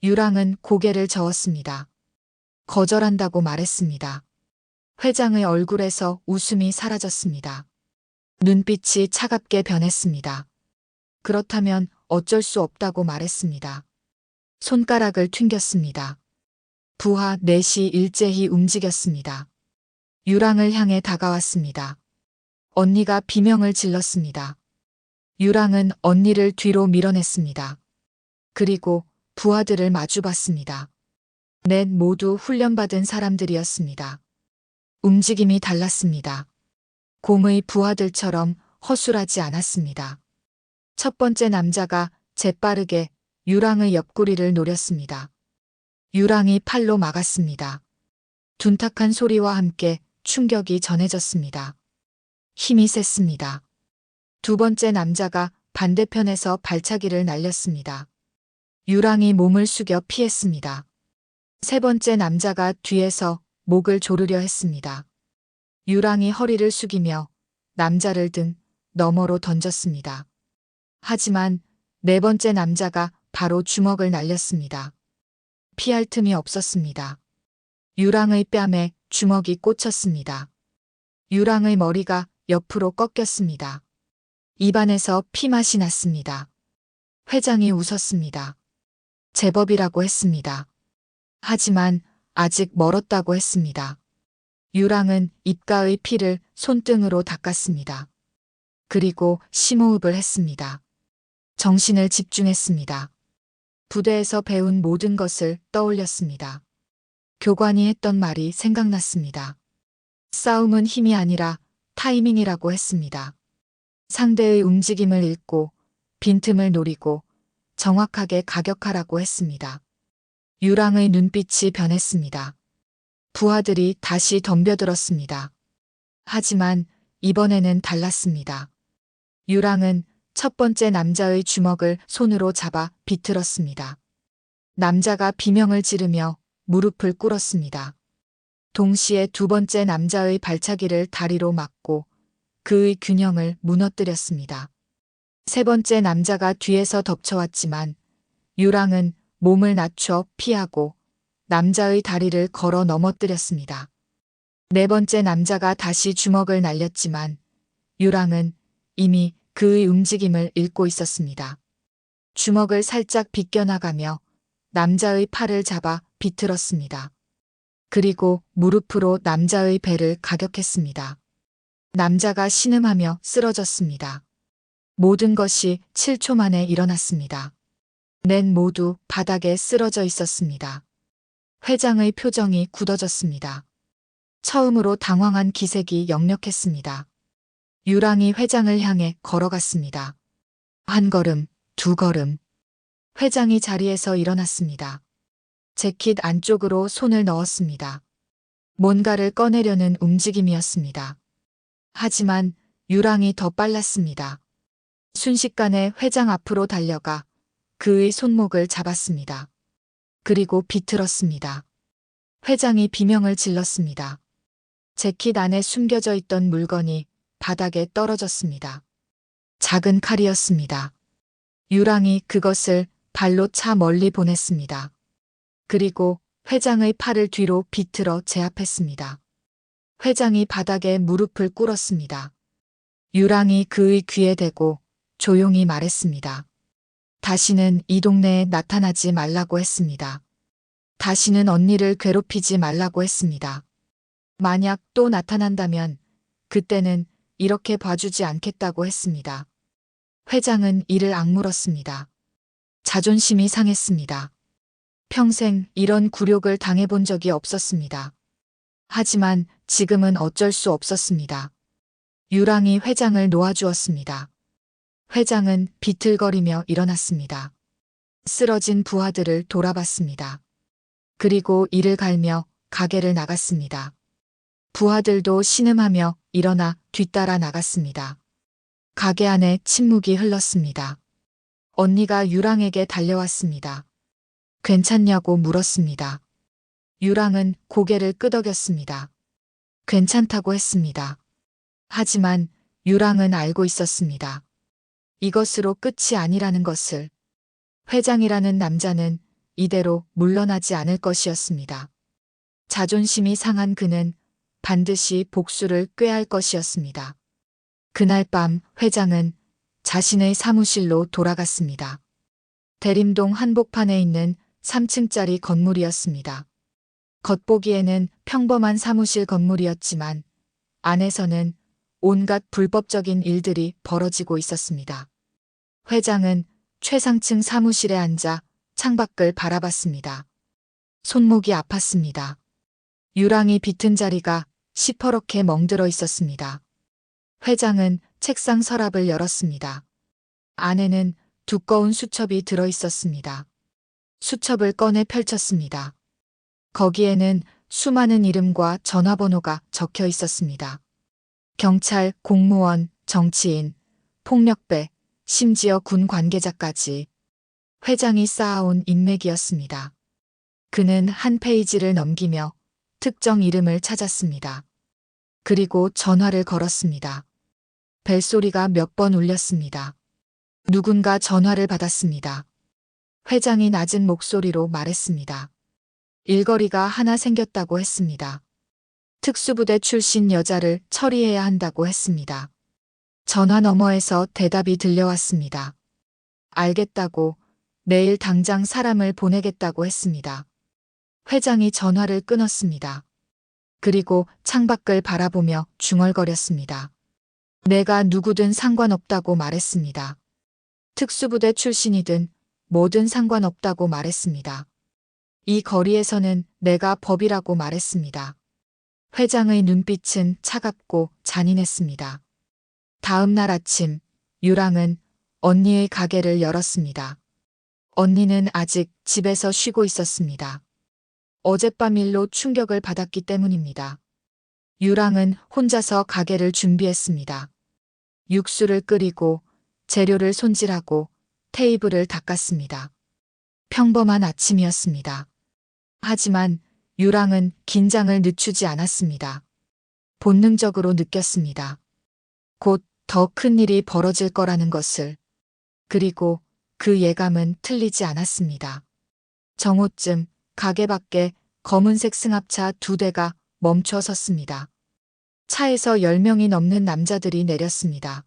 유랑은 고개를 저었습니다. 거절한다고 말했습니다. 회장의 얼굴에서 웃음이 사라졌습니다. 눈빛이 차갑게 변했습니다. 그렇다면 어쩔 수 없다고 말했습니다. 손가락을 튕겼습니다. 부하 넷이 일제히 움직였습니다. 유랑을 향해 다가왔습니다. 언니가 비명을 질렀습니다. 유랑은 언니를 뒤로 밀어냈습니다. 그리고 부하들을 마주봤습니다. 넷 모두 훈련받은 사람들이었습니다. 움직임이 달랐습니다. 공의 부하들처럼 허술하지 않았습니다. 첫 번째 남자가 재빠르게 유랑의 옆구리를 노렸습니다. 유랑이 팔로 막았습니다. 둔탁한 소리와 함께 충격이 전해졌습니다. 힘이 셌습니다. 두 번째 남자가 반대편에서 발차기를 날렸습니다. 유랑이 몸을 숙여 피했습니다. 세 번째 남자가 뒤에서 목을 조르려 했습니다. 유랑이 허리를 숙이며 남자를 등 너머로 던졌습니다. 하지만 네 번째 남자가 바로 주먹을 날렸습니다. 피할 틈이 없었습니다. 유랑의 뺨에 주먹이 꽂혔습니다. 유랑의 머리가 옆으로 꺾였습니다. 입안에서 피맛이 났습니다. 회장이 웃었습니다. 제법이라고 했습니다. 하지만 아직 멀었다고 했습니다. 유랑은 입가의 피를 손등으로 닦았습니다. 그리고 심호흡을 했습니다. 정신을 집중했습니다. 부대에서 배운 모든 것을 떠올렸습니다. 교관이 했던 말이 생각났습니다. 싸움은 힘이 아니라 타이밍이라고 했습니다. 상대의 움직임을 읽고 빈틈을 노리고 정확하게 가격하라고 했습니다. 유랑의 눈빛이 변했습니다. 부하들이 다시 덤벼들었습니다. 하지만 이번에는 달랐습니다. 유랑은 첫 번째 남자의 주먹을 손으로 잡아 비틀었습니다. 남자가 비명을 지르며 무릎을 꿇었습니다. 동시에 두 번째 남자의 발차기를 다리로 막고 그의 균형을 무너뜨렸습니다. 세 번째 남자가 뒤에서 덮쳐왔지만 유랑은 몸을 낮춰 피하고 남자의 다리를 걸어 넘어뜨렸습니다. 네 번째 남자가 다시 주먹을 날렸지만 유랑은 이미 그의 움직임을 읽고 있었습니다. 주먹을 살짝 비껴나가며 남자의 팔을 잡아 비틀었습니다. 그리고 무릎으로 남자의 배를 가격했습니다. 남자가 신음하며 쓰러졌습니다. 모든 것이 7초 만에 일어났습니다. 넷 모두 바닥에 쓰러져 있었습니다. 회장의 표정이 굳어졌습니다. 처음으로 당황한 기색이 역력했습니다. 유랑이 회장을 향해 걸어갔습니다. 한 걸음, 두 걸음. 회장이 자리에서 일어났습니다. 재킷 안쪽으로 손을 넣었습니다. 뭔가를 꺼내려는 움직임이었습니다. 하지만 유랑이 더 빨랐습니다. 순식간에 회장 앞으로 달려가 그의 손목을 잡았습니다. 그리고 비틀었습니다. 회장이 비명을 질렀습니다. 재킷 안에 숨겨져 있던 물건이 바닥에 떨어졌습니다. 작은 칼이었습니다. 유랑이 그것을 발로 차 멀리 보냈습니다. 그리고 회장의 팔을 뒤로 비틀어 제압했습니다. 회장이 바닥에 무릎을 꿇었습니다. 유랑이 그의 귀에 대고 조용히 말했습니다. 다시는 이 동네에 나타나지 말라고 했습니다. 다시는 언니를 괴롭히지 말라고 했습니다. 만약 또 나타난다면 그때는 이렇게 봐주지 않겠다고 했습니다. 회장은 이를 악물었습니다. 자존심이 상했습니다. 평생 이런 굴욕을 당해본 적이 없었습니다. 하지만 지금은 어쩔 수 없었습니다. 유랑이 회장을 놓아주었습니다. 회장은 비틀거리며 일어났습니다. 쓰러진 부하들을 돌아봤습니다. 그리고 이를 갈며 가게를 나갔습니다. 부하들도 신음하며 일어나 뒤따라 나갔습니다. 가게 안에 침묵이 흘렀습니다. 언니가 유랑에게 달려왔습니다. 괜찮냐고 물었습니다. 유랑은 고개를 끄덕였습니다. 괜찮다고 했습니다. 하지만 유랑은 알고 있었습니다. 이것으로 끝이 아니라는 것을. 회장이라는 남자는 이대로 물러나지 않을 것이었습니다. 자존심이 상한 그는 반드시 복수를 꾀할 것이었습니다. 그날 밤 회장은 자신의 사무실로 돌아갔습니다. 대림동 한복판에 있는 3층짜리 건물이었습니다. 겉보기에는 평범한 사무실 건물이었지만 안에서는 온갖 불법적인 일들이 벌어지고 있었습니다. 회장은 최상층 사무실에 앉아 창밖을 바라봤습니다. 손목이 아팠습니다. 유랑이 비튼 자리가 시퍼렇게 멍들어 있었습니다. 회장은 책상 서랍을 열었습니다. 안에는 두꺼운 수첩이 들어 있었습니다. 수첩을 꺼내 펼쳤습니다. 거기에는 수많은 이름과 전화번호가 적혀 있었습니다. 경찰, 공무원, 정치인, 폭력배, 심지어 군 관계자까지. 회장이 쌓아온 인맥이었습니다. 그는 한 페이지를 넘기며 특정 이름을 찾았습니다. 그리고 전화를 걸었습니다. 벨소리가 몇 번 울렸습니다. 누군가 전화를 받았습니다. 회장이 낮은 목소리로 말했습니다. 일거리가 하나 생겼다고 했습니다. 특수부대 출신 여자를 처리해야 한다고 했습니다. 전화 너머에서 대답이 들려왔습니다. 알겠다고, 내일 당장 사람을 보내겠다고 했습니다. 회장이 전화를 끊었습니다. 그리고 창밖을 바라보며 중얼거렸습니다. 내가 누구든 상관없다고 말했습니다. 특수부대 출신이든 뭐든 상관없다고 말했습니다. 이 거리에서는 내가 법이라고 말했습니다. 회장의 눈빛은 차갑고 잔인했습니다. 다음 날 아침, 유랑은 언니의 가게를 열었습니다. 언니는 아직 집에서 쉬고 있었습니다. 어젯밤 일로 충격을 받았기 때문입니다. 유랑은 혼자서 가게를 준비했습니다. 육수를 끓이고 재료를 손질하고 테이블을 닦았습니다. 평범한 아침이었습니다. 하지만 유랑은 긴장을 늦추지 않았습니다. 본능적으로 느꼈습니다. 곧 더 큰 일이 벌어질 거라는 것을. 그리고 그 예감은 틀리지 않았습니다. 정오쯤 가게 밖에 검은색 승합차 2대가 멈춰 섰습니다. 차에서 10명이 넘는 남자들이 내렸습니다.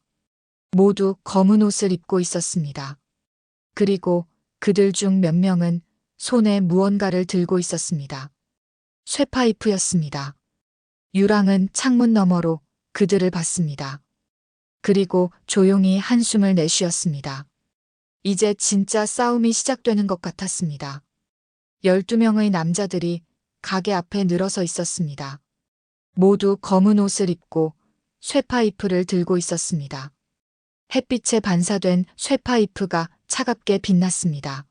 모두 검은 옷을 입고 있었습니다. 그리고 그들 중 몇 명은 손에 무언가를 들고 있었습니다. 쇠파이프였습니다. 유랑은 창문 너머로 그들을 봤습니다. 그리고 조용히 한숨을 내쉬었습니다. 이제 진짜 싸움이 시작되는 것 같았습니다. 12명의 남자들이 가게 앞에 늘어서 있었습니다. 모두 검은 옷을 입고 쇠파이프를 들고 있었습니다. 햇빛에 반사된 쇠파이프가 차갑게 빛났습니다.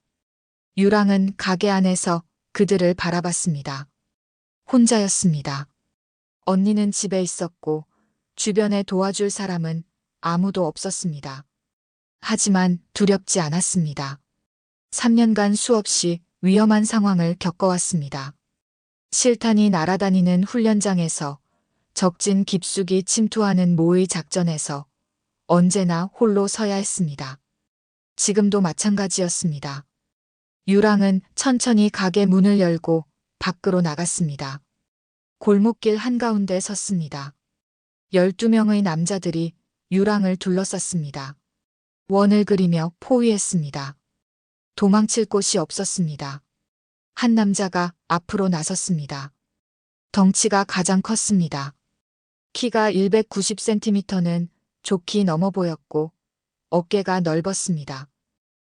유랑은 가게 안에서 그들을 바라봤습니다. 혼자였습니다. 언니는 집에 있었고 주변에 도와줄 사람은 아무도 없었습니다. 하지만 두렵지 않았습니다. 3년간 수없이 위험한 상황을 겪어왔습니다. 실탄이 날아다니는 훈련장에서, 적진 깊숙이 침투하는 모의 작전에서 언제나 홀로 서야 했습니다. 지금도 마찬가지였습니다. 유랑은 천천히 가게 문을 열고 밖으로 나갔습니다. 골목길 한가운데 섰습니다. 12명의 남자들이 유랑을 둘러쌌습니다. 원을 그리며 포위했습니다. 도망칠 곳이 없었습니다. 한 남자가 앞으로 나섰습니다. 덩치가 가장 컸습니다. 키가 190cm는 좋게 넘어 보였고 어깨가 넓었습니다.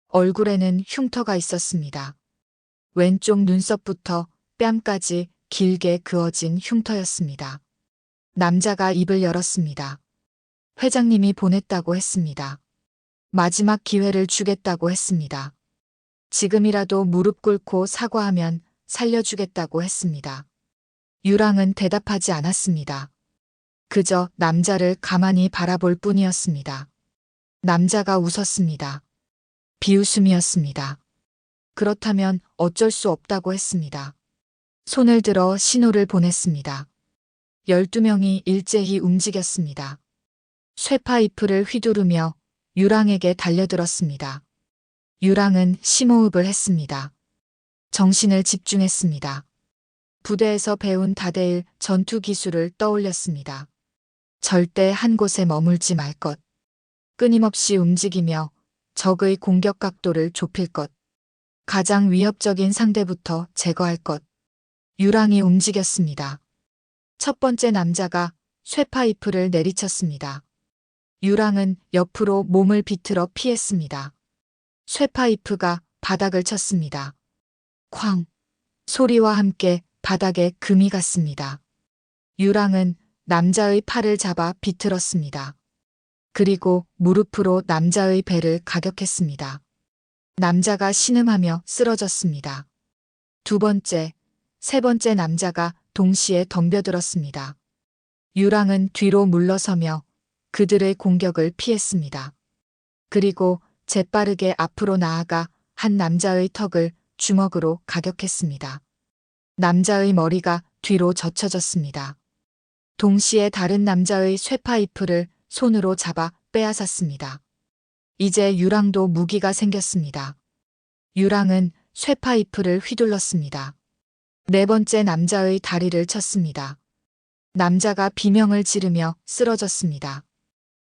얼굴에는 흉터가 있었습니다. 왼쪽 눈썹부터 뺨까지 길게 그어진 흉터였습니다. 남자가 입을 열었습니다. 회장님이 보냈다고 했습니다. 마지막 기회를 주겠다고 했습니다. 지금이라도 무릎 꿇고 사과하면 살려주겠다고 했습니다. 유랑은 대답하지 않았습니다. 그저 남자를 가만히 바라볼 뿐이었습니다. 남자가 웃었습니다. 비웃음이었습니다. 그렇다면 어쩔 수 없다고 했습니다. 손을 들어 신호를 보냈습니다. 12명이 일제히 움직였습니다. 쇠파이프를 휘두르며 유랑에게 달려들었습니다. 유랑은 심호흡을 했습니다. 정신을 집중했습니다. 부대에서 배운 다대일 전투 기술을 떠올렸습니다. 절대 한 곳에 머물지 말 것. 끊임없이 움직이며 적의 공격 각도를 좁힐 것. 가장 위협적인 상대부터 제거할 것. 유랑이 움직였습니다. 첫 번째 남자가 쇠파이프를 내리쳤습니다. 유랑은 옆으로 몸을 비틀어 피했습니다. 쇠파이프가 바닥을 쳤습니다. 쾅! 소리와 함께 바닥에 금이 갔습니다. 유랑은 남자의 팔을 잡아 비틀었습니다. 그리고 무릎으로 남자의 배를 가격했습니다. 남자가 신음하며 쓰러졌습니다. 두 번째, 세 번째 남자가 동시에 덤벼들었습니다. 유랑은 뒤로 물러서며 그들의 공격을 피했습니다. 그리고 재빠르게 앞으로 나아가 한 남자의 턱을 주먹으로 가격했습니다. 남자의 머리가 뒤로 젖혀졌습니다. 동시에 다른 남자의 쇠파이프를 손으로 잡아 빼앗았습니다. 이제 유랑도 무기가 생겼습니다. 유랑은 쇠파이프를 휘둘렀습니다. 네 번째 남자의 다리를 쳤습니다. 남자가 비명을 지르며 쓰러졌습니다.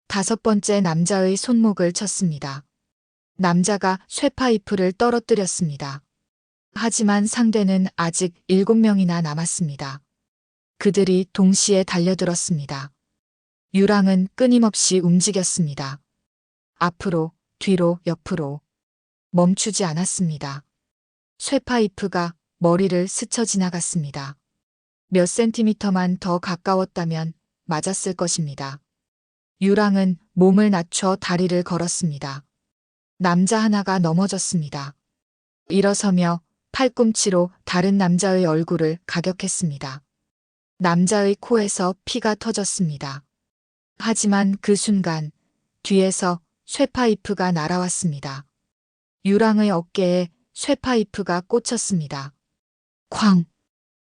다섯 번째 남자의 손목을 쳤습니다. 남자가 쇠파이프를 떨어뜨렸습니다. 하지만 상대는 아직 7명이나 남았습니다. 그들이 동시에 달려들었습니다. 유랑은 끊임없이 움직였습니다. 앞으로, 뒤로, 옆으로. 멈추지 않았습니다. 쇠파이프가 머리를 스쳐 지나갔습니다. 몇 센티미터만 더 가까웠다면 맞았을 것입니다. 유랑은 몸을 낮춰 다리를 걸었습니다. 남자 하나가 넘어졌습니다. 일어서며 팔꿈치로 다른 남자의 얼굴을 가격했습니다. 남자의 코에서 피가 터졌습니다. 하지만 그 순간 뒤에서 쇠파이프가 날아왔습니다. 유랑의 어깨에 쇠파이프가 꽂혔습니다. 쾅!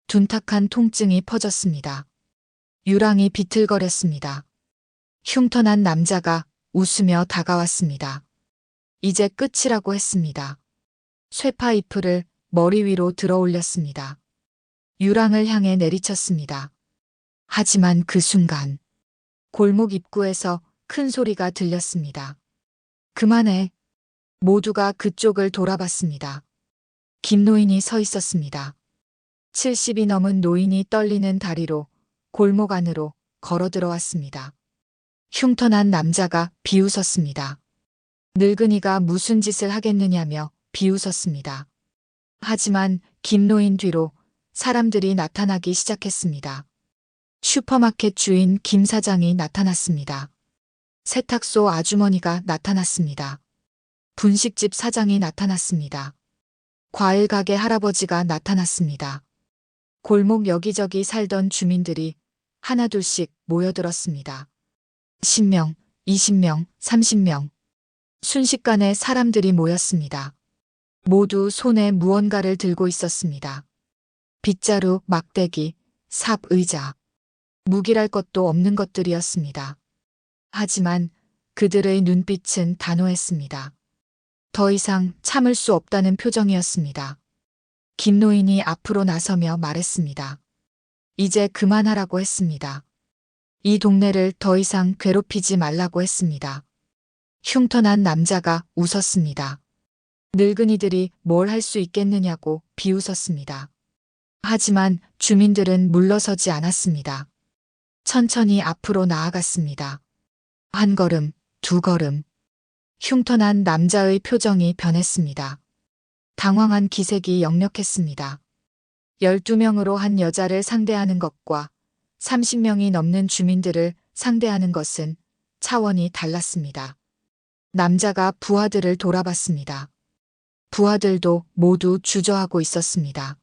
둔탁한 통증이 퍼졌습니다. 유랑이 비틀거렸습니다. 흉터난 남자가 웃으며 다가왔습니다. 이제 끝이라고 했습니다. 쇠파이프를 머리 위로 들어 올렸습니다. 유랑을 향해 내리쳤습니다. 하지만 그 순간 골목 입구에서 큰 소리가 들렸습니다. 그만해. 모두가 그쪽을 돌아봤습니다. 김노인이 서 있었습니다. 70이 넘은 노인이 떨리는 다리로 골목 안으로 걸어 들어왔습니다. 흉터난 남자가 비웃었습니다. 늙은이가 무슨 짓을 하겠느냐며 비웃었습니다. 하지만 김노인 뒤로 사람들이 나타나기 시작했습니다. 슈퍼마켓 주인 김 사장이 나타났습니다. 세탁소 아주머니가 나타났습니다. 분식집 사장이 나타났습니다. 과일 가게 할아버지가 나타났습니다. 골목 여기저기 살던 주민들이 하나둘씩 모여들었습니다. 10명, 20명, 30명. 순식간에 사람들이 모였습니다. 모두 손에 무언가를 들고 있었습니다. 빗자루, 막대기, 삽, 의자. 무기랄 것도 없는 것들이었습니다. 하지만 그들의 눈빛은 단호했습니다. 더 이상 참을 수 없다는 표정이었습니다. 김노인이 앞으로 나서며 말했습니다. 이제 그만하라고 했습니다. 이 동네를 더 이상 괴롭히지 말라고 했습니다. 흉터난 남자가 웃었습니다. 늙은이들이 뭘 할 수 있겠느냐고 비웃었습니다. 하지만 주민들은 물러서지 않았습니다. 천천히 앞으로 나아갔습니다. 한 걸음, 두 걸음. 흉터난 남자의 표정이 변했습니다. 당황한 기색이 역력했습니다. 12명으로 한 여자를 상대하는 것과 30명이 넘는 주민들을 상대하는 것은 차원이 달랐습니다. 남자가 부하들을 돌아봤습니다. 부하들도 모두 주저하고 있었습니다.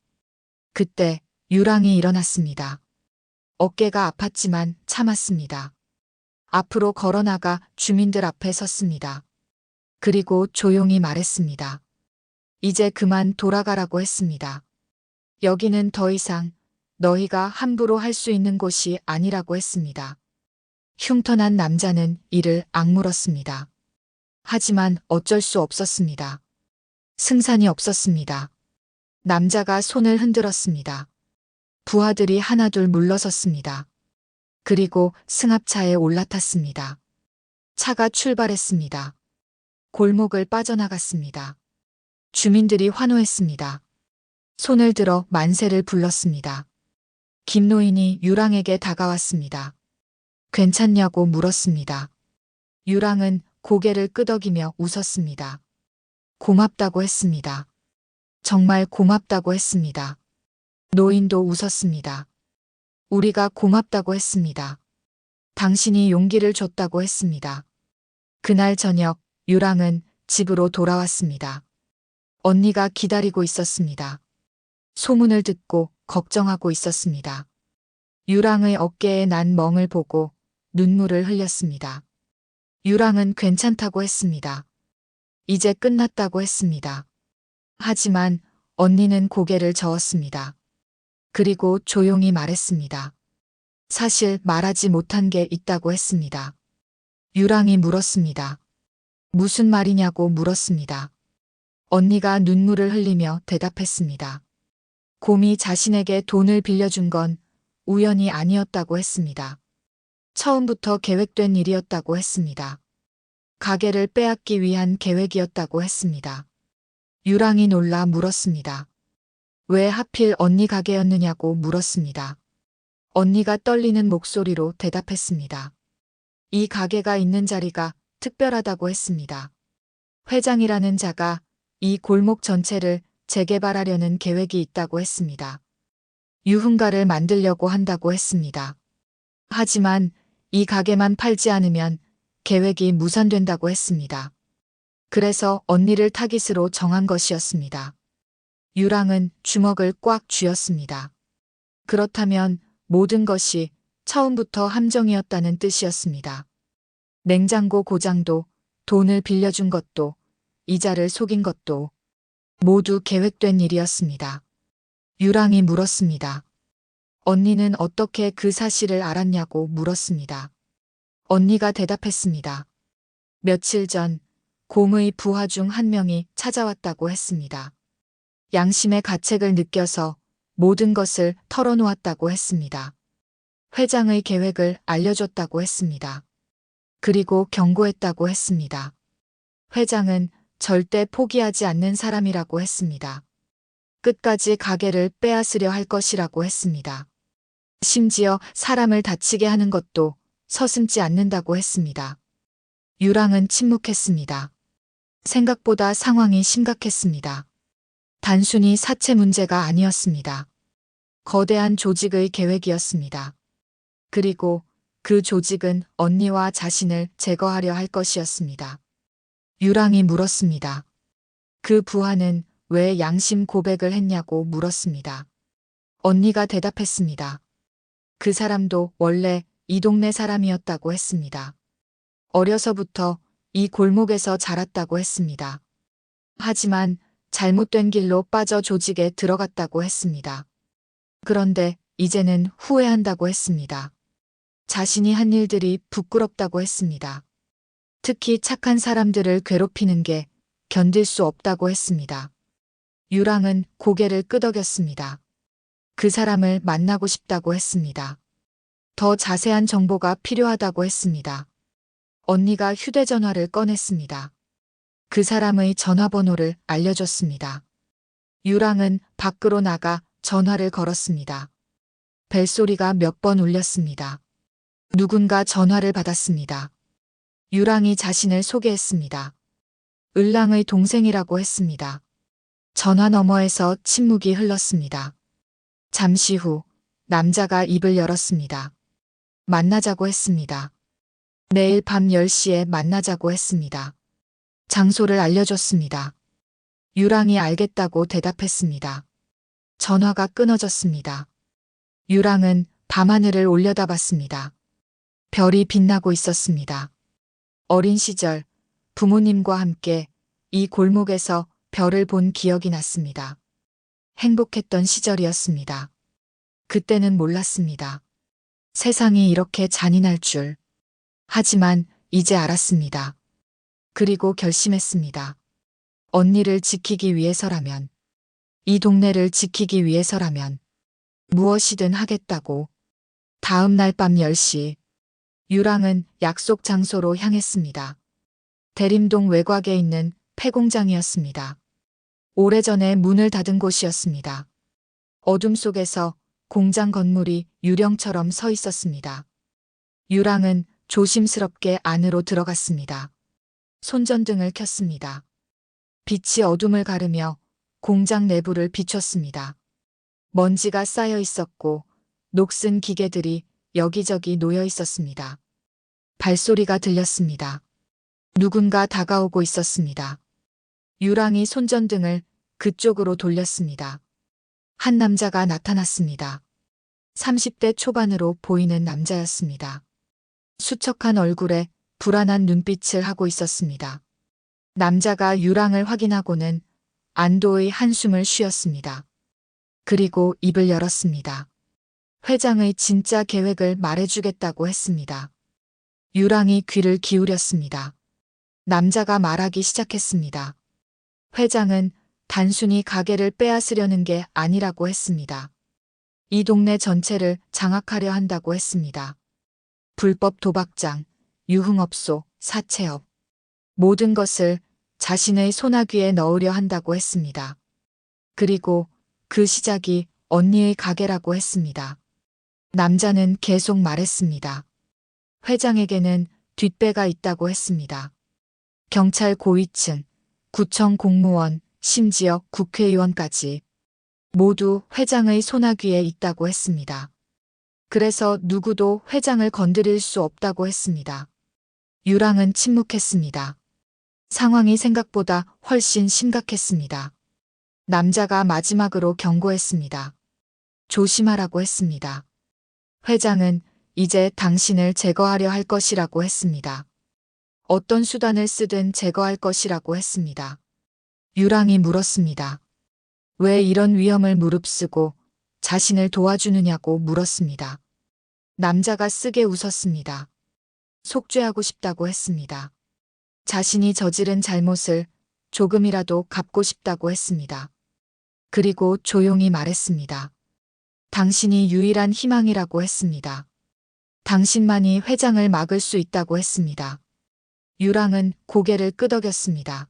그때 유랑이 일어났습니다. 어깨가 아팠지만 참았습니다. 앞으로 걸어나가 주민들 앞에 섰습니다. 그리고 조용히 말했습니다. 이제 그만 돌아가라고 했습니다. 여기는 더 이상 너희가 함부로 할 수 있는 곳이 아니라고 했습니다. 흉터난 남자는 이를 악물었습니다. 하지만 어쩔 수 없었습니다. 승산이 없었습니다. 남자가 손을 흔들었습니다. 부하들이 하나둘 물러섰습니다. 그리고 승합차에 올라탔습니다. 차가 출발했습니다. 골목을 빠져나갔습니다. 주민들이 환호했습니다. 손을 들어 만세를 불렀습니다. 김노인이 유랑에게 다가왔습니다. 괜찮냐고 물었습니다. 유랑은 고개를 끄덕이며 웃었습니다. 고맙다고 했습니다. 정말 고맙다고 했습니다. 노인도 웃었습니다. 우리가 고맙다고 했습니다. 당신이 용기를 줬다고 했습니다. 그날 저녁 유랑은 집으로 돌아왔습니다. 언니가 기다리고 있었습니다. 소문을 듣고 걱정하고 있었습니다. 유랑의 어깨에 난 멍을 보고 눈물을 흘렸습니다. 유랑은 괜찮다고 했습니다. 이제 끝났다고 했습니다. 하지만 언니는 고개를 저었습니다. 그리고 조용히 말했습니다. 사실 말하지 못한 게 있다고 했습니다. 유랑이 물었습니다. 무슨 말이냐고 물었습니다. 언니가 눈물을 흘리며 대답했습니다. 곰이 자신에게 돈을 빌려준 건 우연이 아니었다고 했습니다. 처음부터 계획된 일이었다고 했습니다. 가게를 빼앗기 위한 계획이었다고 했습니다. 유랑이 놀라 물었습니다. 왜 하필 언니 가게였느냐고 물었습니다. 언니가 떨리는 목소리로 대답했습니다. 이 가게가 있는 자리가 특별하다고 했습니다. 회장이라는 자가 이 골목 전체를 재개발하려는 계획이 있다고 했습니다. 유흥가를 만들려고 한다고 했습니다. 하지만 이 가게만 팔지 않으면 계획이 무산된다고 했습니다. 그래서 언니를 타깃으로 정한 것이었습니다. 유랑은 주먹을 꽉 쥐었습니다. 그렇다면 모든 것이 처음부터 함정이었다는 뜻이었습니다. 냉장고 고장도, 돈을 빌려준 것도, 이자를 속인 것도 모두 계획된 일이었습니다. 유랑이 물었습니다. 언니는 어떻게 그 사실을 알았냐고 물었습니다. 언니가 대답했습니다. 며칠 전 곰의 부하 중 한 명이 찾아왔다고 했습니다. 양심의 가책을 느껴서 모든 것을 털어놓았다고 했습니다. 회장의 계획을 알려줬다고 했습니다. 그리고 경고했다고 했습니다. 회장은 절대 포기하지 않는 사람이라고 했습니다. 끝까지 가게를 빼앗으려 할 것이라고 했습니다. 심지어 사람을 다치게 하는 것도 서슴지 않는다고 했습니다. 유랑은 침묵했습니다. 생각보다 상황이 심각했습니다. 단순히 사채 문제가 아니었습니다. 거대한 조직의 계획이었습니다. 그리고 그 조직은 언니와 자신을 제거하려 할 것이었습니다. 유랑이 물었습니다. 그 부하는 왜 양심 고백을 했냐고 물었습니다. 언니가 대답했습니다. 그 사람도 원래 이 동네 사람이었다고 했습니다. 어려서부터 이 골목에서 자랐다고 했습니다. 하지만 잘못된 길로 빠져 조직에 들어갔다고 했습니다. 그런데 이제는 후회한다고 했습니다. 자신이 한 일들이 부끄럽다고 했습니다. 특히 착한 사람들을 괴롭히는 게 견딜 수 없다고 했습니다. 유랑은 고개를 끄덕였습니다. 그 사람을 만나고 싶다고 했습니다. 더 자세한 정보가 필요하다고 했습니다. 언니가 휴대전화를 꺼냈습니다. 그 사람의 전화번호를 알려줬습니다. 유랑은 밖으로 나가 전화를 걸었습니다. 벨소리가 몇 번 울렸습니다. 누군가 전화를 받았습니다. 유랑이 자신을 소개했습니다. 을랑의 동생이라고 했습니다. 전화 너머에서 침묵이 흘렀습니다. 잠시 후 남자가 입을 열었습니다. 만나자고 했습니다. 내일 밤 10시에 만나자고 했습니다. 장소를 알려줬습니다. 유랑이 알겠다고 대답했습니다. 전화가 끊어졌습니다. 유랑은 밤하늘을 올려다봤습니다. 별이 빛나고 있었습니다. 어린 시절 부모님과 함께 이 골목에서 별을 본 기억이 났습니다. 행복했던 시절이었습니다. 그때는 몰랐습니다. 세상이 이렇게 잔인할 줄. 하지만 이제 알았습니다. 그리고 결심했습니다. 언니를 지키기 위해서라면, 이 동네를 지키기 위해서라면 무엇이든 하겠다고. 다음 날 밤 10시 유랑은 약속 장소로 향했습니다. 대림동 외곽에 있는 폐공장이었습니다. 오래전에 문을 닫은 곳이었습니다. 어둠 속에서 공장 건물이 유령처럼 서 있었습니다. 유랑은 조심스럽게 안으로 들어갔습니다. 손전등을 켰습니다. 빛이 어둠을 가르며 공장 내부를 비췄습니다. 먼지가 쌓여 있었고 녹슨 기계들이 여기저기 놓여 있었습니다. 발소리가 들렸습니다. 누군가 다가오고 있었습니다. 유랑이 손전등을 그쪽으로 돌렸습니다. 한 남자가 나타났습니다. 30대 초반으로 보이는 남자였습니다. 수척한 얼굴에 불안한 눈빛을 하고 있었습니다. 남자가 유랑을 확인하고는 안도의 한숨을 쉬었습니다. 그리고 입을 열었습니다. 회장의 진짜 계획을 말해주겠다고 했습니다. 유랑이 귀를 기울였습니다. 남자가 말하기 시작했습니다. 회장은 단순히 가게를 빼앗으려는 게 아니라고 했습니다. 이 동네 전체를 장악하려 한다고 했습니다. 불법 도박장, 유흥업소, 사채업, 모든 것을 자신의 소나귀에 넣으려 한다고 했습니다. 그리고 그 시작이 언니의 가게라고 했습니다. 남자는 계속 말했습니다. 회장에게는 뒷배가 있다고 했습니다. 경찰 고위층, 구청 공무원, 심지어 국회의원까지 모두 회장의 소나귀에 있다고 했습니다. 그래서 누구도 회장을 건드릴 수 없다고 했습니다. 유랑은 침묵했습니다. 상황이 생각보다 훨씬 심각했습니다. 남자가 마지막으로 경고했습니다. 조심하라고 했습니다. 회장은 이제 당신을 제거하려 할 것이라고 했습니다. 어떤 수단을 쓰든 제거할 것이라고 했습니다. 유랑이 물었습니다. 왜 이런 위험을 무릅쓰고 자신을 도와주느냐고 물었습니다. 남자가 쓰게 웃었습니다. 속죄하고 싶다고 했습니다. 자신이 저지른 잘못을 조금이라도 갚고 싶다고 했습니다. 그리고 조용히 말했습니다. 당신이 유일한 희망이라고 했습니다. 당신만이 회장을 막을 수 있다고 했습니다. 유랑은 고개를 끄덕였습니다.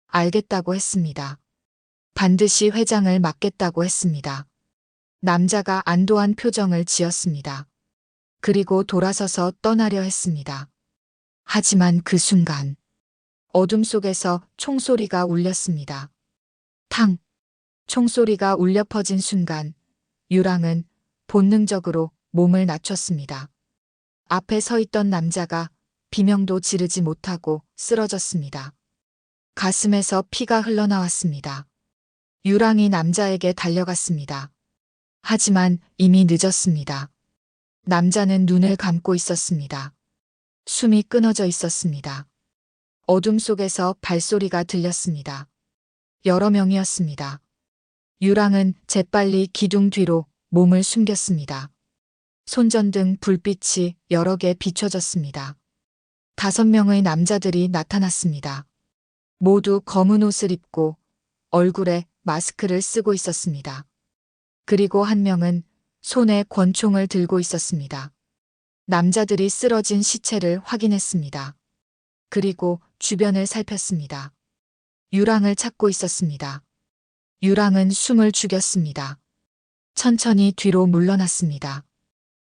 알겠다고 했습니다. 반드시 회장을 막겠다고 했습니다. 남자가 안도한 표정을 지었습니다. 그리고 돌아서서 떠나려 했습니다. 하지만 그 순간 어둠 속에서 총소리가 울렸습니다. 탕! 총소리가 울려 퍼진 순간 유랑은 본능적으로 몸을 낮췄습니다. 앞에 서 있던 남자가 비명도 지르지 못하고 쓰러졌습니다. 가슴에서 피가 흘러나왔습니다. 유랑이 남자에게 달려갔습니다. 하지만 이미 늦었습니다. 남자는 눈을 감고 있었습니다. 숨이 끊어져 있었습니다. 어둠 속에서 발소리가 들렸습니다. 여러 명이었습니다. 유랑은 재빨리 기둥 뒤로 몸을 숨겼습니다. 손전등 불빛이 여러 개 비춰졌습니다. 5명의 남자들이 나타났습니다. 모두 검은 옷을 입고 얼굴에 마스크를 쓰고 있었습니다. 그리고 한 명은 손에 권총을 들고 있었습니다. 남자들이 쓰러진 시체를 확인했습니다. 그리고 주변을 살폈습니다. 유랑을 찾고 있었습니다. 유랑은 숨을 죽였습니다. 천천히 뒤로 물러났습니다.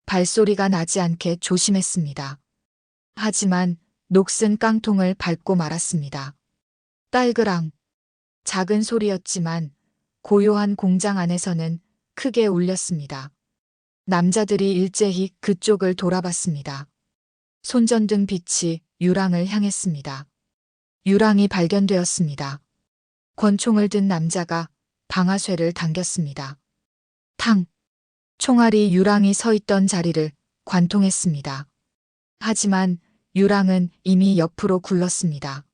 발소리가 나지 않게 조심했습니다. 하지만 녹슨 깡통을 밟고 말았습니다. 딸그랑. 작은 소리였지만 고요한 공장 안에서는 크게 울렸습니다. 남자들이 일제히 그쪽을 돌아봤습니다. 손전등 빛이 유랑을 향했습니다. 유랑이 발견되었습니다. 권총을 든 남자가 방아쇠를 당겼습니다. 탕! 총알이 유랑이 서 있던 자리를 관통했습니다. 하지만 유랑은 이미 옆으로 굴렀습니다.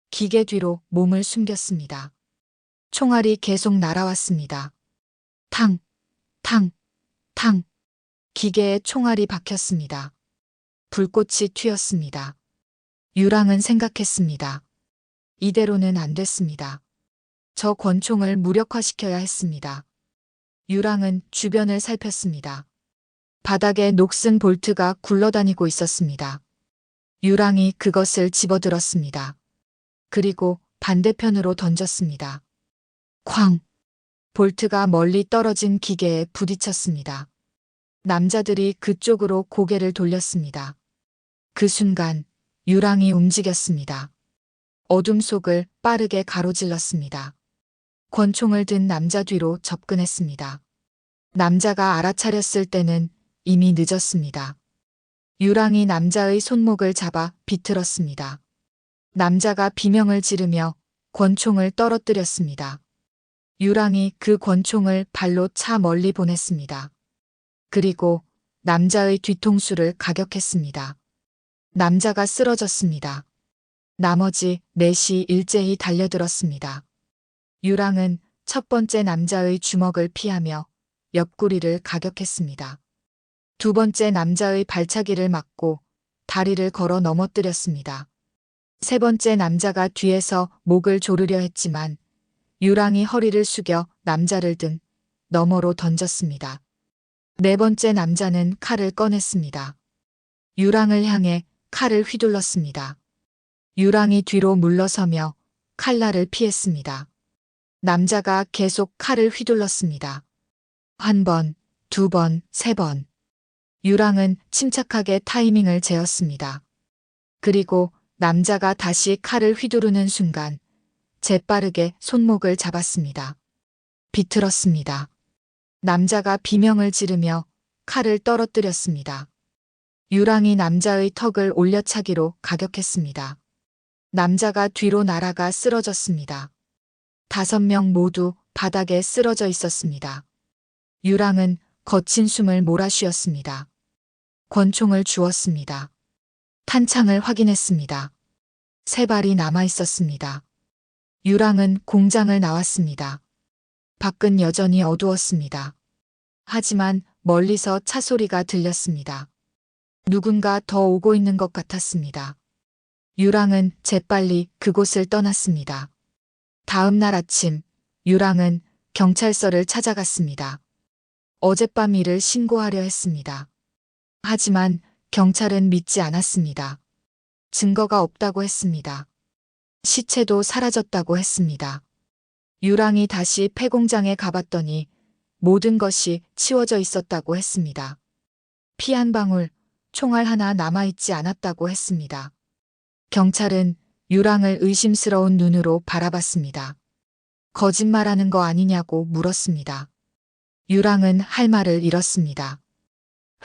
기계 뒤로 몸을 숨겼습니다. 총알이 계속 날아왔습니다. 탕! 탕! 탕! 기계에 총알이 박혔습니다. 불꽃이 튀었습니다. 유랑은 생각했습니다. 이대로는 안 됐습니다. 저 권총을 무력화시켜야 했습니다. 유랑은 주변을 살폈습니다. 바닥에 녹슨 볼트가 굴러다니고 있었습니다. 유랑이 그것을 집어들었습니다. 그리고 반대편으로 던졌습니다. 쾅! 볼트가 멀리 떨어진 기계에 부딪혔습니다. 남자들이 그쪽으로 고개를 돌렸습니다. 그 순간 유랑이 움직였습니다. 어둠 속을 빠르게 가로질렀습니다. 권총을 든 남자 뒤로 접근했습니다. 남자가 알아차렸을 때는 이미 늦었습니다. 유랑이 남자의 손목을 잡아 비틀었습니다. 남자가 비명을 지르며 권총을 떨어뜨렸습니다. 유랑이 그 권총을 발로 차 멀리 보냈습니다. 그리고 남자의 뒤통수를 가격했습니다. 남자가 쓰러졌습니다. 나머지 넷이 일제히 달려들었습니다. 유랑은 첫 번째 남자의 주먹을 피하며 옆구리를 가격했습니다. 두 번째 남자의 발차기를 막고 다리를 걸어 넘어뜨렸습니다. 세 번째 남자가 뒤에서 목을 조르려 했지만 유랑이 허리를 숙여 남자를 등 너머로 던졌습니다. 네 번째 남자는 칼을 꺼냈습니다. 유랑을 향해 칼을 휘둘렀습니다. 유랑이 뒤로 물러서며 칼날을 피했습니다. 남자가 계속 칼을 휘둘렀습니다. 한 번, 두 번, 세 번. 유랑은 침착하게 타이밍을 재었습니다. 그리고 남자가 다시 칼을 휘두르는 순간 재빠르게 손목을 잡았습니다. 비틀었습니다. 남자가 비명을 지르며 칼을 떨어뜨렸습니다. 유랑이 남자의 턱을 올려차기로 가격했습니다. 남자가 뒤로 날아가 쓰러졌습니다. 5명 모두 바닥에 쓰러져 있었습니다. 유랑은 거친 숨을 몰아쉬었습니다. 권총을 주었습니다. 탄창을 확인했습니다. 3발이 남아 있었습니다. 유랑은 공장을 나왔습니다. 밖은 여전히 어두웠습니다. 하지만 멀리서 차 소리가 들렸습니다. 누군가 더 오고 있는 것 같았습니다. 유랑은 재빨리 그곳을 떠났습니다. 다음 날 아침, 유랑은 경찰서를 찾아갔습니다. 어젯밤 일을 신고하려 했습니다. 하지만 경찰은 믿지 않았습니다. 증거가 없다고 했습니다. 시체도 사라졌다고 했습니다. 유랑이 다시 폐공장에 가봤더니 모든 것이 치워져 있었다고 했습니다. 피 한 방울, 총알 하나 남아있지 않았다고 했습니다. 경찰은 유랑을 의심스러운 눈으로 바라봤습니다. 거짓말하는 거 아니냐고 물었습니다. 유랑은 할 말을 잃었습니다.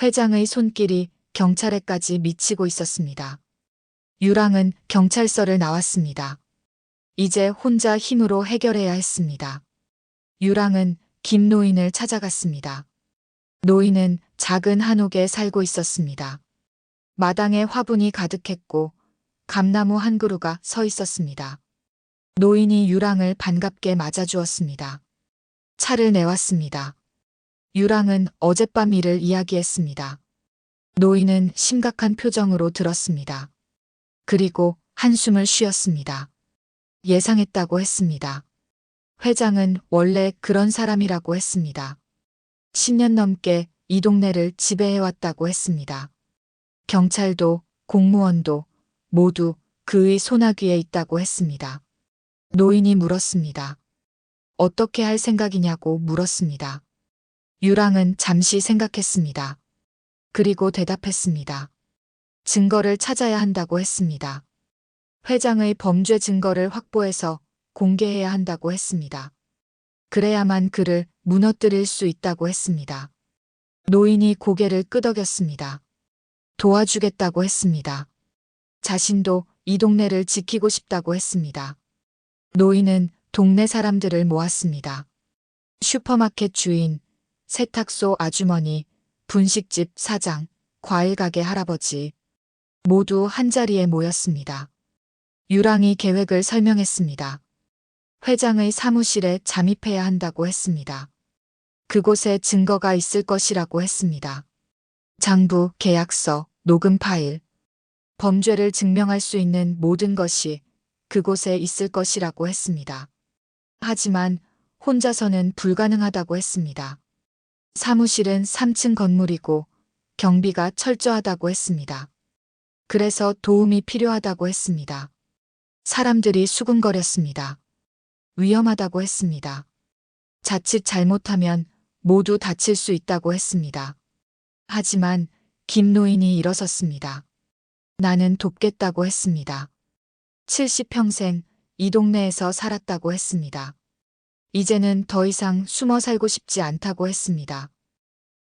회장의 손길이 경찰에까지 미치고 있었습니다. 유랑은 경찰서를 나왔습니다. 이제 혼자 힘으로 해결해야 했습니다. 유랑은 김 노인을 찾아갔습니다. 노인은 작은 한옥에 살고 있었습니다. 마당에 화분이 가득했고 감나무 한 그루가 서 있었습니다. 노인이 유랑을 반갑게 맞아주었습니다. 차를 내왔습니다. 유랑은 어젯밤 일을 이야기했습니다. 노인은 심각한 표정으로 들었습니다. 그리고 한숨을 쉬었습니다. 예상했다고 했습니다. 회장은 원래 그런 사람이라고 했습니다. 10년 넘게 이 동네를 지배해왔다고 했습니다. 경찰도 공무원도 모두 그의 손아귀에 있다고 했습니다. 노인이 물었습니다. 어떻게 할 생각이냐고 물었습니다. 유랑은 잠시 생각했습니다. 그리고 대답했습니다. 증거를 찾아야 한다고 했습니다. 회장의 범죄 증거를 확보해서 공개해야 한다고 했습니다. 그래야만 그를 무너뜨릴 수 있다고 했습니다. 노인이 고개를 끄덕였습니다. 도와주겠다고 했습니다. 자신도 이 동네를 지키고 싶다고 했습니다. 노인은 동네 사람들을 모았습니다. 슈퍼마켓 주인, 세탁소 아주머니, 분식집 사장, 과일가게 할아버지 모두 한자리에 모였습니다. 유랑이 계획을 설명했습니다. 회장의 사무실에 잠입해야 한다고 했습니다. 그곳에 증거가 있을 것이라고 했습니다. 장부, 계약서, 녹음 파일, 범죄를 증명할 수 있는 모든 것이 그곳에 있을 것이라고 했습니다. 하지만 혼자서는 불가능하다고 했습니다. 사무실은 3층 건물이고 경비가 철저하다고 했습니다. 그래서 도움이 필요하다고 했습니다. 사람들이 수군거렸습니다. 위험하다고 했습니다. 자칫 잘못하면 모두 다칠 수 있다고 했습니다. 하지만 김 노인이 일어섰습니다. 나는 돕겠다고 했습니다. 70평생 이 동네에서 살았다고 했습니다. 이제는 더 이상 숨어 살고 싶지 않다고 했습니다.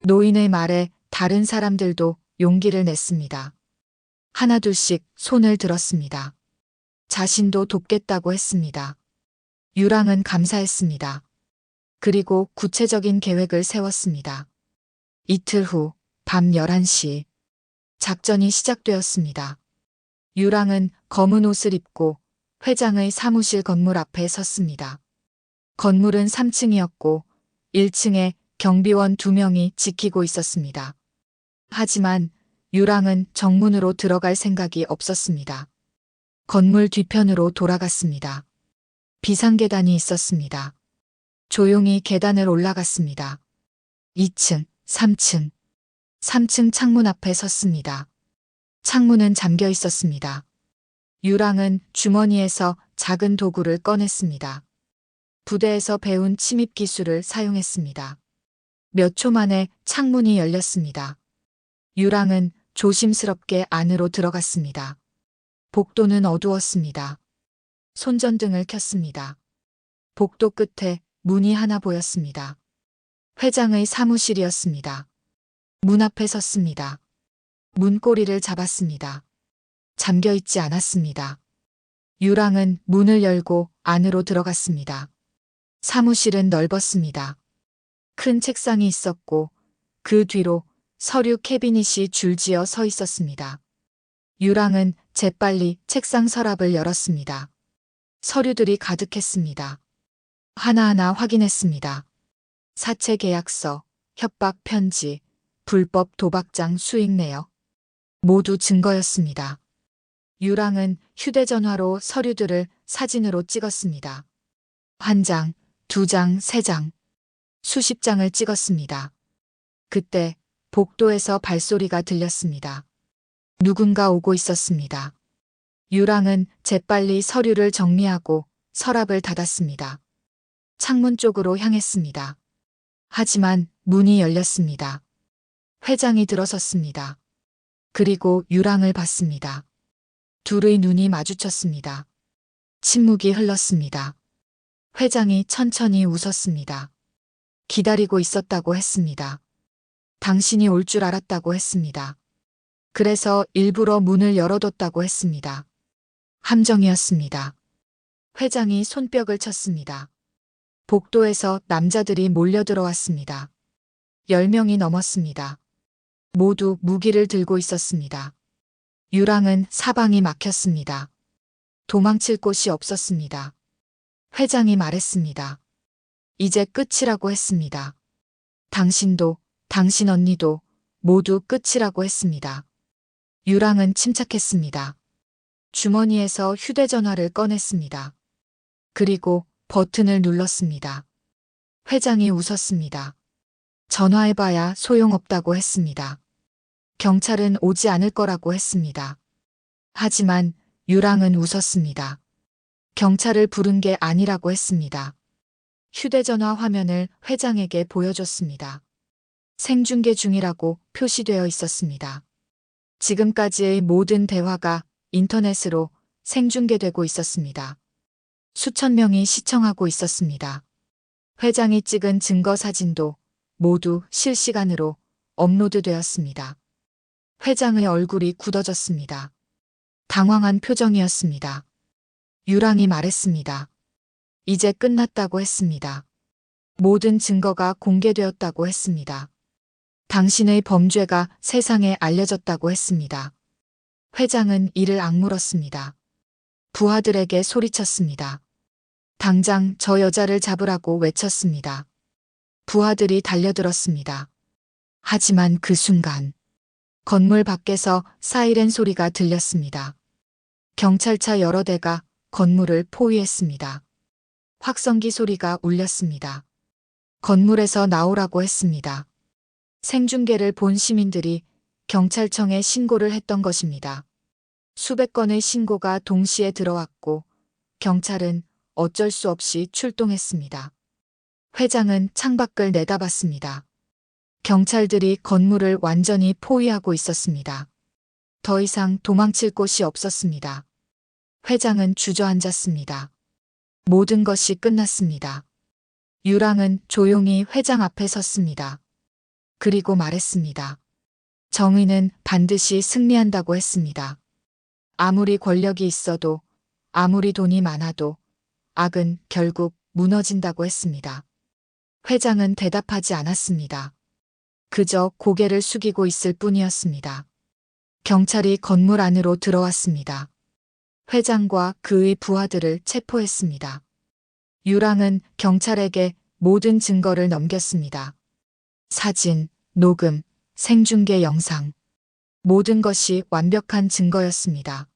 노인의 말에 다른 사람들도 용기를 냈습니다. 하나둘씩 손을 들었습니다. 자신도 돕겠다고 했습니다. 유랑은 감사했습니다. 그리고 구체적인 계획을 세웠습니다. 이틀 후 밤 11시 작전이 시작되었습니다. 유랑은 검은 옷을 입고 회장의 사무실 건물 앞에 섰습니다. 건물은 3층이었고 1층에 경비원 2명이 지키고 있었습니다. 하지만 유랑은 정문으로 들어갈 생각이 없었습니다. 건물 뒤편으로 돌아갔습니다. 비상계단이 있었습니다. 조용히 계단을 올라갔습니다. 2층, 3층. 3층 창문 앞에 섰습니다. 창문은 잠겨 있었습니다. 유랑은 주머니에서 작은 도구를 꺼냈습니다. 부대에서 배운 침입 기술을 사용했습니다. 몇 초 만에 창문이 열렸습니다. 유랑은 조심스럽게 안으로 들어갔습니다. 복도는 어두웠습니다. 손전등을 켰습니다. 복도 끝에 문이 하나 보였습니다. 회장의 사무실이었습니다. 문 앞에 섰습니다. 문고리를 잡았습니다. 잠겨 있지 않았습니다. 유랑은 문을 열고 안으로 들어갔습니다. 사무실은 넓었습니다. 큰 책상이 있었고 그 뒤로 서류 캐비닛이 줄지어 서 있었습니다. 유랑은 재빨리 책상 서랍을 열었습니다. 서류들이 가득했습니다. 하나하나 확인했습니다. 사채 계약서, 협박 편지, 불법 도박장 수익 내역. 모두 증거였습니다. 유랑은 휴대전화로 서류들을 사진으로 찍었습니다. 1장, 2장, 3장, 수십 장을 찍었습니다. 그때 복도에서 발소리가 들렸습니다. 누군가 오고 있었습니다. 유랑은 재빨리 서류를 정리하고 서랍을 닫았습니다. 창문 쪽으로 향했습니다. 하지만 문이 열렸습니다. 회장이 들어섰습니다. 그리고 유랑을 봤습니다. 둘의 눈이 마주쳤습니다. 침묵이 흘렀습니다. 회장이 천천히 웃었습니다. 기다리고 있었다고 했습니다. 당신이 올 줄 알았다고 했습니다. 그래서 일부러 문을 열어뒀다고 했습니다. 함정이었습니다. 회장이 손뼉을 쳤습니다. 복도에서 남자들이 몰려들어왔습니다. 10명이 넘었습니다. 모두 무기를 들고 있었습니다. 유랑은 사방이 막혔습니다. 도망칠 곳이 없었습니다. 회장이 말했습니다. 이제 끝이라고 했습니다. 당신도, 당신 언니도 모두 끝이라고 했습니다. 유랑은 침착했습니다. 주머니에서 휴대전화를 꺼냈습니다. 그리고 버튼을 눌렀습니다. 회장이 웃었습니다. 전화해봐야 소용없다고 했습니다. 경찰은 오지 않을 거라고 했습니다. 하지만 유랑은 웃었습니다. 경찰을 부른 게 아니라고 했습니다. 휴대전화 화면을 회장에게 보여줬습니다. 생중계 중이라고 표시되어 있었습니다. 지금까지의 모든 대화가 인터넷으로 생중계되고 있었습니다. 수천 명이 시청하고 있었습니다. 회장이 찍은 증거 사진도 모두 실시간으로 업로드되었습니다. 회장의 얼굴이 굳어졌습니다. 당황한 표정이었습니다. 유랑이 말했습니다. 이제 끝났다고 했습니다. 모든 증거가 공개되었다고 했습니다. 당신의 범죄가 세상에 알려졌다고 했습니다. 회장은 이를 악물었습니다. 부하들에게 소리쳤습니다. 당장 저 여자를 잡으라고 외쳤습니다. 부하들이 달려들었습니다. 하지만 그 순간 건물 밖에서 사이렌 소리가 들렸습니다. 경찰차 여러 대가 건물을 포위했습니다. 확성기 소리가 울렸습니다. 건물에서 나오라고 했습니다. 생중계를 본 시민들이 경찰청에 신고를 했던 것입니다. 수백 건의 신고가 동시에 들어왔고 경찰은 어쩔 수 없이 출동했습니다. 회장은 창밖을 내다봤습니다. 경찰들이 건물을 완전히 포위하고 있었습니다. 더 이상 도망칠 곳이 없었습니다. 회장은 주저앉았습니다. 모든 것이 끝났습니다. 유랑은 조용히 회장 앞에 섰습니다. 그리고 말했습니다. 정의는 반드시 승리한다고 했습니다. 아무리 권력이 있어도, 아무리 돈이 많아도 악은 결국 무너진다고 했습니다. 회장은 대답하지 않았습니다. 그저 고개를 숙이고 있을 뿐이었습니다. 경찰이 건물 안으로 들어왔습니다. 회장과 그의 부하들을 체포했습니다. 유랑은 경찰에게 모든 증거를 넘겼습니다. 사진, 녹음, 생중계 영상. 모든 것이 완벽한 증거였습니다.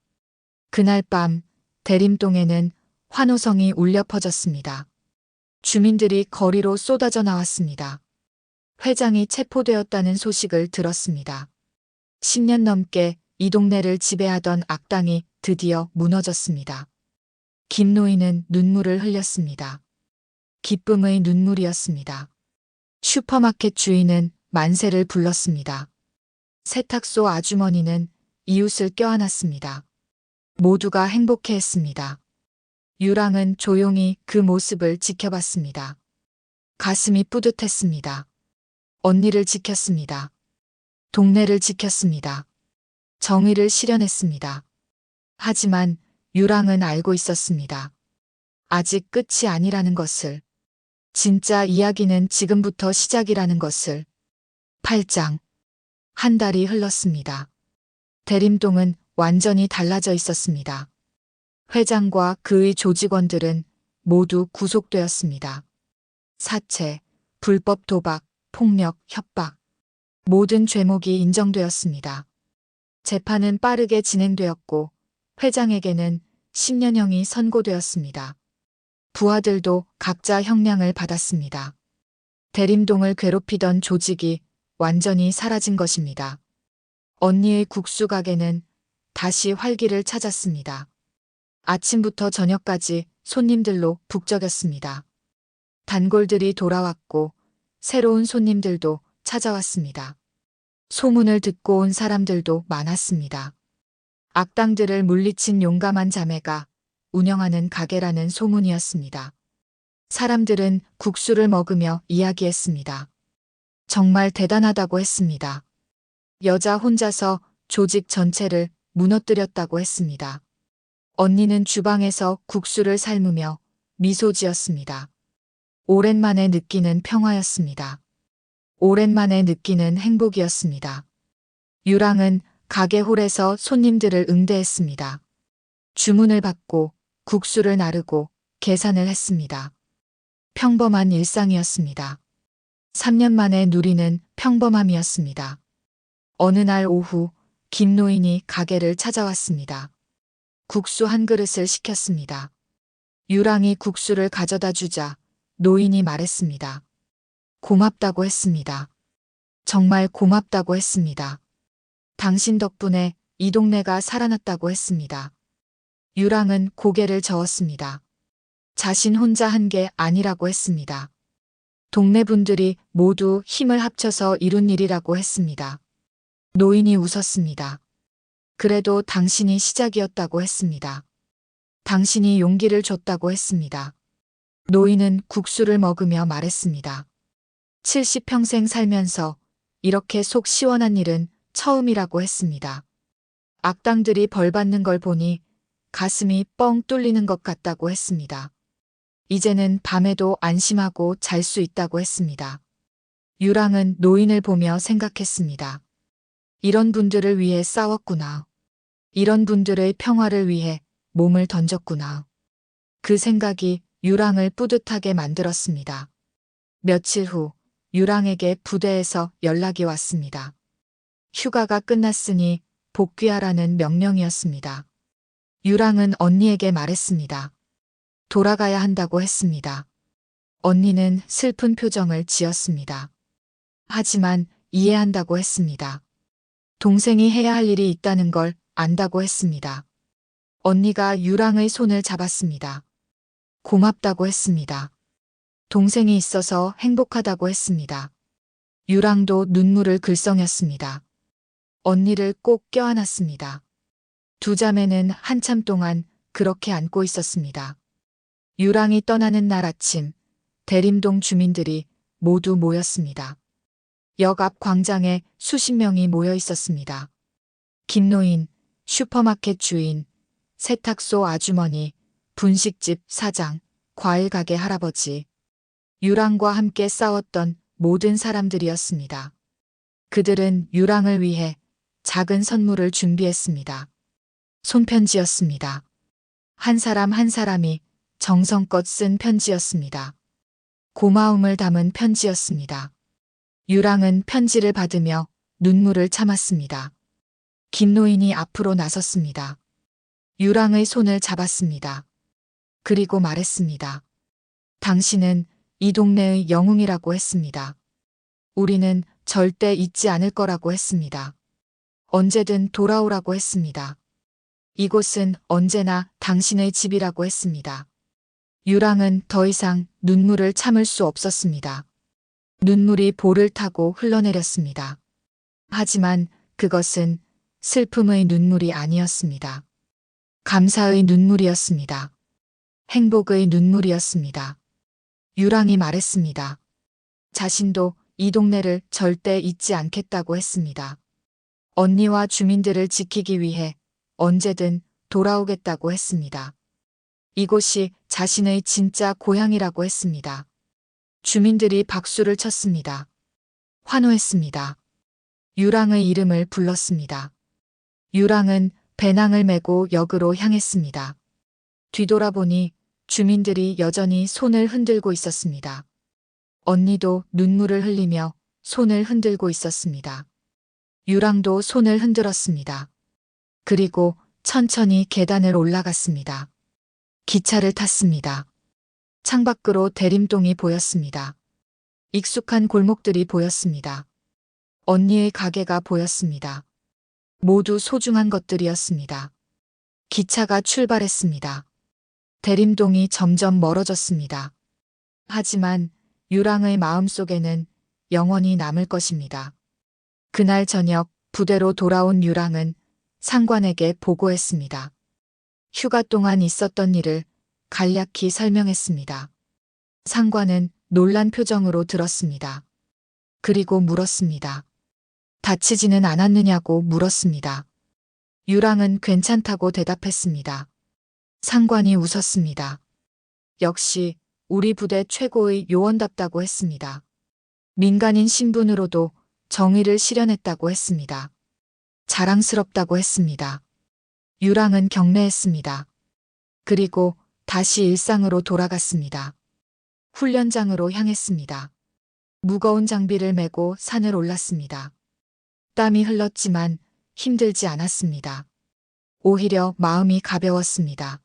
그날 밤 대림동에는 환호성이 울려 퍼졌습니다. 주민들이 거리로 쏟아져 나왔습니다. 회장이 체포되었다는 소식을 들었습니다. 10년 넘게 이 동네를 지배하던 악당이 드디어 무너졌습니다. 김노인은 눈물을 흘렸습니다. 기쁨의 눈물이었습니다. 슈퍼마켓 주인은 만세를 불렀습니다. 세탁소 아주머니는 이웃을 껴안았습니다. 모두가 행복해했습니다. 유랑은 조용히 그 모습을 지켜봤습니다. 가슴이 뿌듯했습니다. 언니를 지켰습니다. 동네를 지켰습니다. 정의를 실현했습니다. 하지만 유랑은 알고 있었습니다. 아직 끝이 아니라는 것을. 진짜 이야기는 지금부터 시작이라는 것을. 8장. 한 달이 흘렀습니다. 대림동은 완전히 달라져 있었습니다. 회장과 그의 조직원들은 모두 구속되었습니다. 사체, 불법 도박, 폭력, 협박. 모든 죄목이 인정되었습니다. 재판은 빠르게 진행되었고 회장에게는 10년형이 선고되었습니다. 부하들도 각자 형량을 받았습니다. 대림동을 괴롭히던 조직이 완전히 사라진 것입니다. 언니의 국수 가게는 다시 활기를 찾았습니다. 아침부터 저녁까지 손님들로 북적였습니다. 단골들이 돌아왔고 새로운 손님들도 찾아왔습니다. 소문을 듣고 온 사람들도 많았습니다. 악당들을 물리친 용감한 자매가 운영하는 가게라는 소문이었습니다. 사람들은 국수를 먹으며 이야기했습니다. 정말 대단하다고 했습니다. 여자 혼자서 조직 전체를 무너뜨렸다고 했습니다. 언니는 주방에서 국수를 삶으며 미소 지었습니다. 오랜만에 느끼는 평화였습니다. 오랜만에 느끼는 행복이었습니다. 유랑은 가게 홀에서 손님들을 응대했습니다. 주문을 받고 국수를 나르고 계산을 했습니다. 평범한 일상이었습니다. 3년 만에 누리는 평범함이었습니다. 어느 날 오후 김노인이 가게를 찾아왔습니다. 국수 한 그릇을 시켰습니다. 유랑이 국수를 가져다 주자 노인이 말했습니다. 고맙다고 했습니다. 정말 고맙다고 했습니다. 당신 덕분에 이 동네가 살아났다고 했습니다. 유랑은 고개를 저었습니다. 자신 혼자 한 게 아니라고 했습니다. 동네 분들이 모두 힘을 합쳐서 이룬 일이라고 했습니다. 노인이 웃었습니다. 그래도 당신이 시작이었다고 했습니다. 당신이 용기를 줬다고 했습니다. 노인은 국수를 먹으며 말했습니다. 70평생 살면서 이렇게 속 시원한 일은 처음이라고 했습니다. 악당들이 벌 받는 걸 보니 가슴이 뻥 뚫리는 것 같다고 했습니다. 이제는 밤에도 안심하고 잘 수 있다고 했습니다. 유랑은 노인을 보며 생각했습니다. 이런 분들을 위해 싸웠구나. 이런 분들의 평화를 위해 몸을 던졌구나. 그 생각이 유랑을 뿌듯하게 만들었습니다. 며칠 후 유랑에게 부대에서 연락이 왔습니다. 휴가가 끝났으니 복귀하라는 명령이었습니다. 유랑은 언니에게 말했습니다. 돌아가야 한다고 했습니다. 언니는 슬픈 표정을 지었습니다. 하지만 이해한다고 했습니다. 동생이 해야 할 일이 있다는 걸 안다고 했습니다. 언니가 유랑의 손을 잡았습니다. 고맙다고 했습니다. 동생이 있어서 행복하다고 했습니다. 유랑도 눈물을 글썽였습니다. 언니를 꼭 껴안았습니다. 두 자매는 한참 동안 그렇게 안고 있었습니다. 유랑이 떠나는 날 아침, 대림동 주민들이 모두 모였습니다. 역 앞 광장에 수십 명이 모여 있었습니다. 김노인, 슈퍼마켓 주인, 세탁소 아주머니, 분식집 사장, 과일 가게 할아버지, 유랑과 함께 싸웠던 모든 사람들이었습니다. 그들은 유랑을 위해 작은 선물을 준비했습니다. 손편지였습니다. 한 사람 한 사람이 정성껏 쓴 편지였습니다. 고마움을 담은 편지였습니다. 유랑은 편지를 받으며 눈물을 참았습니다. 김노인이 앞으로 나섰습니다. 유랑의 손을 잡았습니다. 그리고 말했습니다. 당신은 이 동네의 영웅이라고 했습니다. 우리는 절대 잊지 않을 거라고 했습니다. 언제든 돌아오라고 했습니다. 이곳은 언제나 당신의 집이라고 했습니다. 유랑은 더 이상 눈물을 참을 수 없었습니다. 눈물이 볼을 타고 흘러내렸습니다. 하지만 그것은 슬픔의 눈물이 아니었습니다. 감사의 눈물이었습니다. 행복의 눈물이었습니다. 유랑이 말했습니다. 자신도 이 동네를 절대 잊지 않겠다고 했습니다. 언니와 주민들을 지키기 위해 언제든 돌아오겠다고 했습니다. 이곳이 자신의 진짜 고향이라고 했습니다. 주민들이 박수를 쳤습니다. 환호했습니다. 유랑의 이름을 불렀습니다. 유랑은 배낭을 메고 역으로 향했습니다. 뒤돌아보니 주민들이 여전히 손을 흔들고 있었습니다. 언니도 눈물을 흘리며 손을 흔들고 있었습니다. 유랑도 손을 흔들었습니다. 그리고 천천히 계단을 올라갔습니다. 기차를 탔습니다. 창밖으로 대림동이 보였습니다. 익숙한 골목들이 보였습니다. 언니의 가게가 보였습니다. 모두 소중한 것들이었습니다. 기차가 출발했습니다. 대림동이 점점 멀어졌습니다. 하지만 유랑의 마음속에는 영원히 남을 것입니다. 그날 저녁 부대로 돌아온 유랑은 상관에게 보고했습니다. 휴가 동안 있었던 일을 간략히 설명했습니다. 상관은 놀란 표정으로 들었습니다. 그리고 물었습니다. 다치지는 않았느냐고 물었습니다. 유랑은 괜찮다고 대답했습니다. 상관이 웃었습니다. 역시 우리 부대 최고의 요원답다고 했습니다. 민간인 신분으로도 정의를 실현했다고 했습니다. 자랑스럽다고 했습니다. 유랑은 경례했습니다. 그리고 다시 일상으로 돌아갔습니다. 훈련장으로 향했습니다. 무거운 장비를 메고 산을 올랐습니다. 땀이 흘렀지만 힘들지 않았습니다. 오히려 마음이 가벼웠습니다.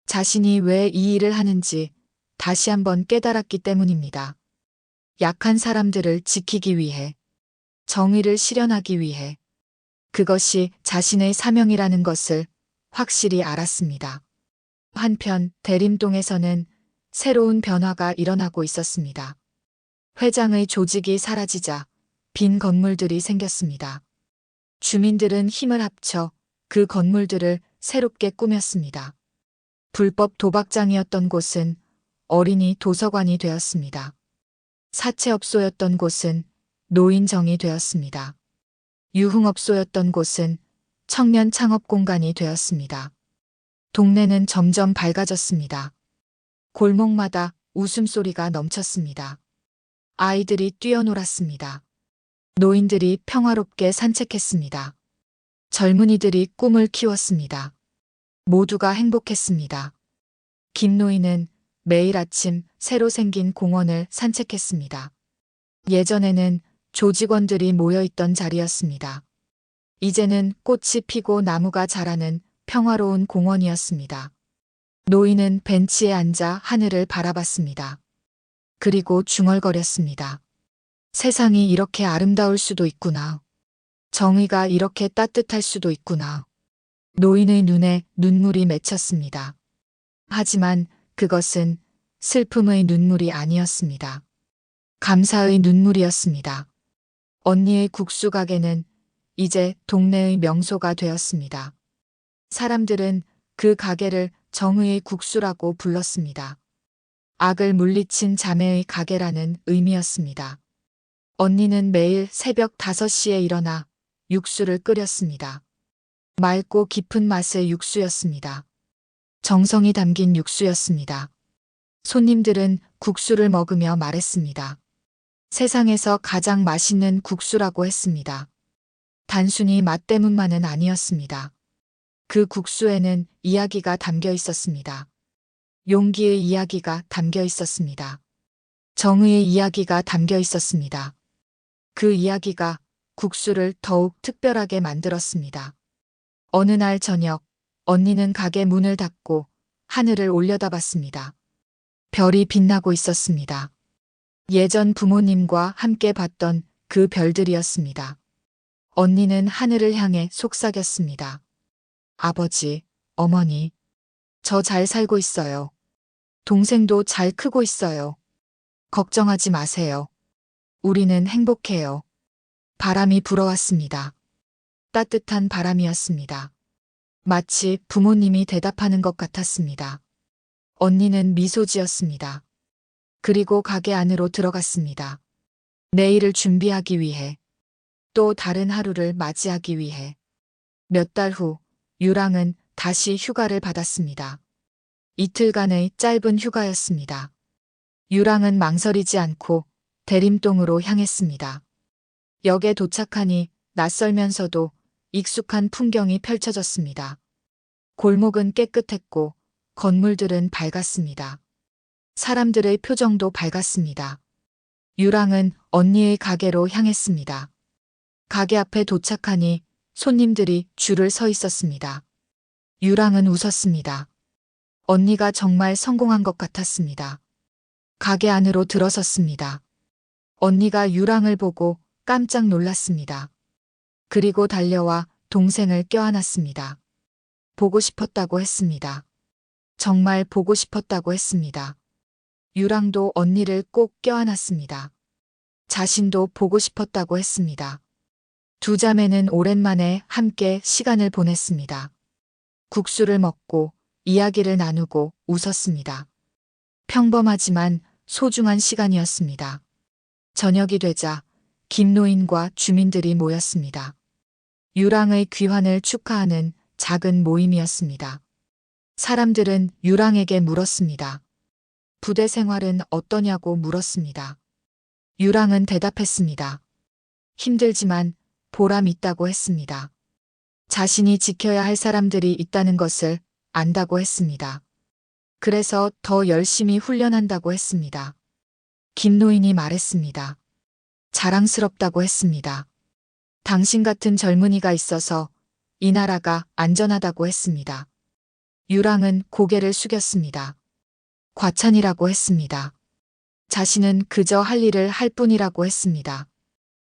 자신이 왜 이 일을 하는지 다시 한번 깨달았기 때문입니다. 약한 사람들을 지키기 위해, 정의를 실현하기 위해, 그것이 자신의 사명이라는 것을 확실히 알았습니다. 한편 대림동에서는 새로운 변화가 일어나고 있었습니다. 회장의 조직이 사라지자 빈 건물들이 생겼습니다. 주민들은 힘을 합쳐 그 건물들을 새롭게 꾸몄습니다. 불법 도박장이었던 곳은 어린이 도서관이 되었습니다. 사채업소였던 곳은 노인정이 되었습니다. 유흥업소였던 곳은 청년 창업 공간이 되었습니다. 동네는 점점 밝아졌습니다. 골목마다 웃음소리가 넘쳤습니다. 아이들이 뛰어놀았습니다. 노인들이 평화롭게 산책했습니다. 젊은이들이 꿈을 키웠습니다. 모두가 행복했습니다. 김노인은 매일 아침 새로 생긴 공원을 산책했습니다. 예전에는 조직원들이 모여있던 자리였습니다. 이제는 꽃이 피고 나무가 자라는 평화로운 공원이었습니다. 노인은 벤치에 앉아 하늘을 바라봤습니다. 그리고 중얼거렸습니다. 세상이 이렇게 아름다울 수도 있구나. 정의가 이렇게 따뜻할 수도 있구나. 노인의 눈에 눈물이 맺혔습니다. 하지만 그것은 슬픔의 눈물이 아니었습니다. 감사의 눈물이었습니다. 언니의 국수 가게는 이제 동네의 명소가 되었습니다. 사람들은 그 가게를 정의의 국수라고 불렀습니다. 악을 물리친 자매의 가게라는 의미였습니다. 언니는 매일 새벽 5시에 일어나 육수를 끓였습니다. 맑고 깊은 맛의 육수였습니다. 정성이 담긴 육수였습니다. 손님들은 국수를 먹으며 말했습니다. 세상에서 가장 맛있는 국수라고 했습니다. 단순히 맛 때문만은 아니었습니다. 그 국수에는 이야기가 담겨 있었습니다. 용기의 이야기가 담겨 있었습니다. 정의의 이야기가 담겨 있었습니다. 그 이야기가 국수를 더욱 특별하게 만들었습니다. 어느 날 저녁, 언니는 가게 문을 닫고 하늘을 올려다봤습니다. 별이 빛나고 있었습니다. 예전 부모님과 함께 봤던 그 별들이었습니다. 언니는 하늘을 향해 속삭였습니다. 아버지, 어머니, 저 잘 살고 있어요. 동생도 잘 크고 있어요. 걱정하지 마세요. 우리는 행복해요. 바람이 불어왔습니다. 따뜻한 바람이었습니다. 마치 부모님이 대답하는 것 같았습니다. 언니는 미소 지었습니다. 그리고 가게 안으로 들어갔습니다. 내일을 준비하기 위해, 또 다른 하루를 맞이하기 위해. 몇 달 후, 유랑은 다시 휴가를 받았습니다. 이틀간의 짧은 휴가였습니다. 유랑은 망설이지 않고 대림동으로 향했습니다. 역에 도착하니 낯설면서도 익숙한 풍경이 펼쳐졌습니다. 골목은 깨끗했고 건물들은 밝았습니다. 사람들의 표정도 밝았습니다. 유랑은 언니의 가게로 향했습니다. 가게 앞에 도착하니 손님들이 줄을 서 있었습니다. 유랑은 웃었습니다. 언니가 정말 성공한 것 같았습니다. 가게 안으로 들어섰습니다. 언니가 유랑을 보고 깜짝 놀랐습니다. 그리고 달려와 동생을 껴안았습니다. 보고 싶었다고 했습니다. 정말 보고 싶었다고 했습니다. 유랑도 언니를 꼭 껴안았습니다. 자신도 보고 싶었다고 했습니다. 두 자매는 오랜만에 함께 시간을 보냈습니다. 국수를 먹고 이야기를 나누고 웃었습니다. 평범하지만 소중한 시간이었습니다. 저녁이 되자 김노인과 주민들이 모였습니다. 유랑의 귀환을 축하하는 작은 모임이었습니다. 사람들은 유랑에게 물었습니다. 부대 생활은 어떠냐고 물었습니다. 유랑은 대답했습니다. 힘들지만 보람 있다고 했습니다. 자신이 지켜야 할 사람들이 있다는 것을 안다고 했습니다. 그래서 더 열심히 훈련한다고 했습니다. 김노인이 말했습니다. 자랑스럽다고 했습니다. 당신 같은 젊은이가 있어서 이 나라가 안전하다고 했습니다. 유랑은 고개를 숙였습니다. 과찬이라고 했습니다. 자신은 그저 할 일을 할 뿐이라고 했습니다.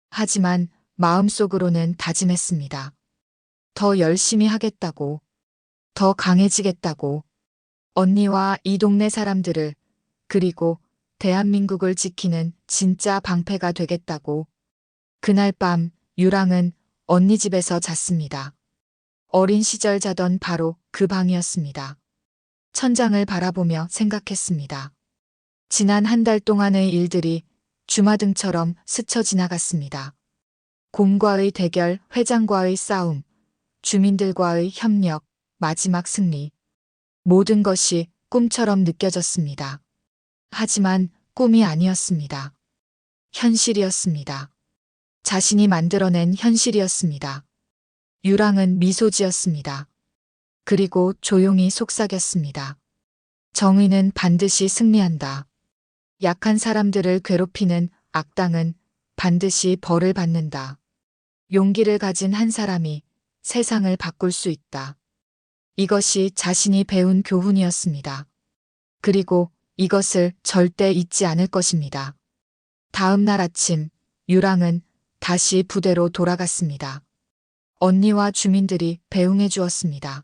하지만 마음속으로는 다짐했습니다. 더 열심히 하겠다고. 더 강해지겠다고. 언니와 이 동네 사람들을, 그리고 대한민국을 지키는 진짜 방패가 되겠다고. 그날 밤 유랑은 언니 집에서 잤습니다. 어린 시절 자던 바로 그 방이었습니다. 천장을 바라보며 생각했습니다. 지난 한 달 동안의 일들이 주마등처럼 스쳐 지나갔습니다. 곰과의 대결, 회장과의 싸움, 주민들과의 협력, 마지막 승리. 모든 것이 꿈처럼 느껴졌습니다. 하지만 꿈이 아니었습니다. 현실이었습니다. 자신이 만들어낸 현실이었습니다. 유랑은 미소 지었습니다. 그리고 조용히 속삭였습니다. 정의는 반드시 승리한다. 약한 사람들을 괴롭히는 악당은 반드시 벌을 받는다. 용기를 가진 한 사람이 세상을 바꿀 수 있다. 이것이 자신이 배운 교훈이었습니다. 그리고 이것을 절대 잊지 않을 것입니다. 다음 날 아침, 유랑은 다시 부대로 돌아갔습니다. 언니와 주민들이 배웅해 주었습니다.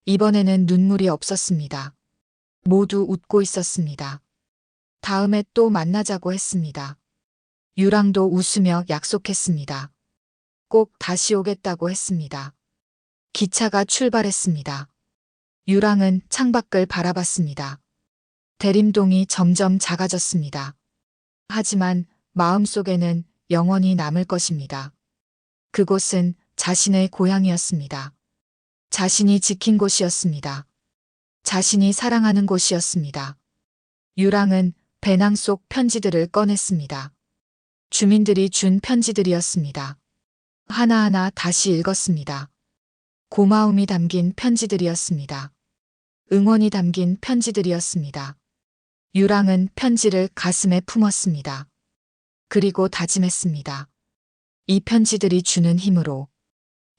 이번에는 눈물이 없었습니다. 모두 웃고 있었습니다. 다음에 또 만나자고 했습니다. 유랑도 웃으며 약속했습니다. 꼭 다시 오겠다고 했습니다. 기차가 출발했습니다. 유랑은 창밖을 바라봤습니다. 대림동이 점점 작아졌습니다. 하지만 마음속에는 영원히 남을 것입니다. 그곳은 자신의 고향이었습니다. 자신이 지킨 곳이었습니다. 자신이 사랑하는 곳이었습니다. 유랑은 배낭 속 편지들을 꺼냈습니다. 주민들이 준 편지들이었습니다. 하나하나 다시 읽었습니다. 고마움이 담긴 편지들이었습니다. 응원이 담긴 편지들이었습니다. 유랑은 편지를 가슴에 품었습니다. 그리고 다짐했습니다. 이 편지들이 주는 힘으로,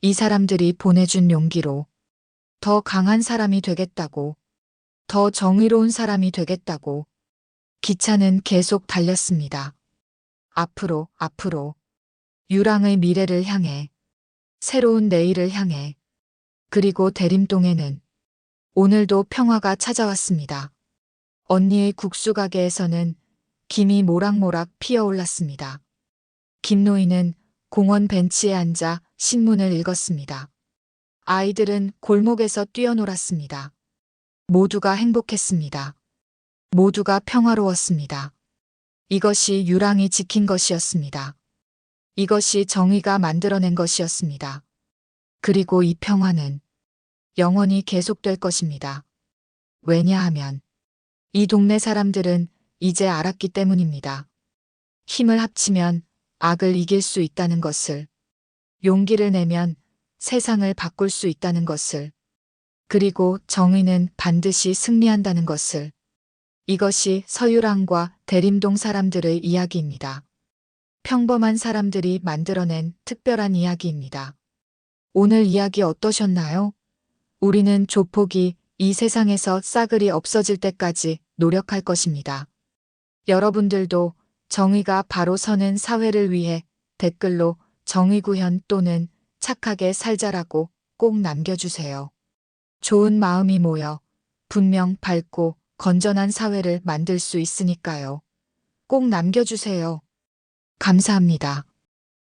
이 사람들이 보내준 용기로 더 강한 사람이 되겠다고, 더 정의로운 사람이 되겠다고. 기차는 계속 달렸습니다. 앞으로, 앞으로. 유랑의 미래를 향해, 새로운 내일을 향해. 그리고 대림동에는 오늘도 평화가 찾아왔습니다. 언니의 국수 가게에서는 김이 모락모락 피어올랐습니다. 김노인은 공원 벤치에 앉아 신문을 읽었습니다. 아이들은 골목에서 뛰어놀았습니다. 모두가 행복했습니다. 모두가 평화로웠습니다. 이것이 유랑이 지킨 것이었습니다. 이것이 정의가 만들어낸 것이었습니다. 그리고 이 평화는 영원히 계속될 것입니다. 왜냐하면 이 동네 사람들은 이제 알았기 때문입니다. 힘을 합치면 악을 이길 수 있다는 것을, 용기를 내면 세상을 바꿀 수 있다는 것을, 그리고 정의는 반드시 승리한다는 것을. 이것이 서유랑과 대림동 사람들의 이야기입니다. 평범한 사람들이 만들어낸 특별한 이야기입니다. 오늘 이야기 어떠셨나요? 우리는 조폭이 이 세상에서 싸그리 없어질 때까지 노력할 것입니다. 여러분들도 정의가 바로 서는 사회를 위해 댓글로 정의구현 또는 착하게 살자라고 꼭 남겨주세요. 좋은 마음이 모여 분명 밝고 건전한 사회를 만들 수 있으니까요. 꼭 남겨주세요. 감사합니다.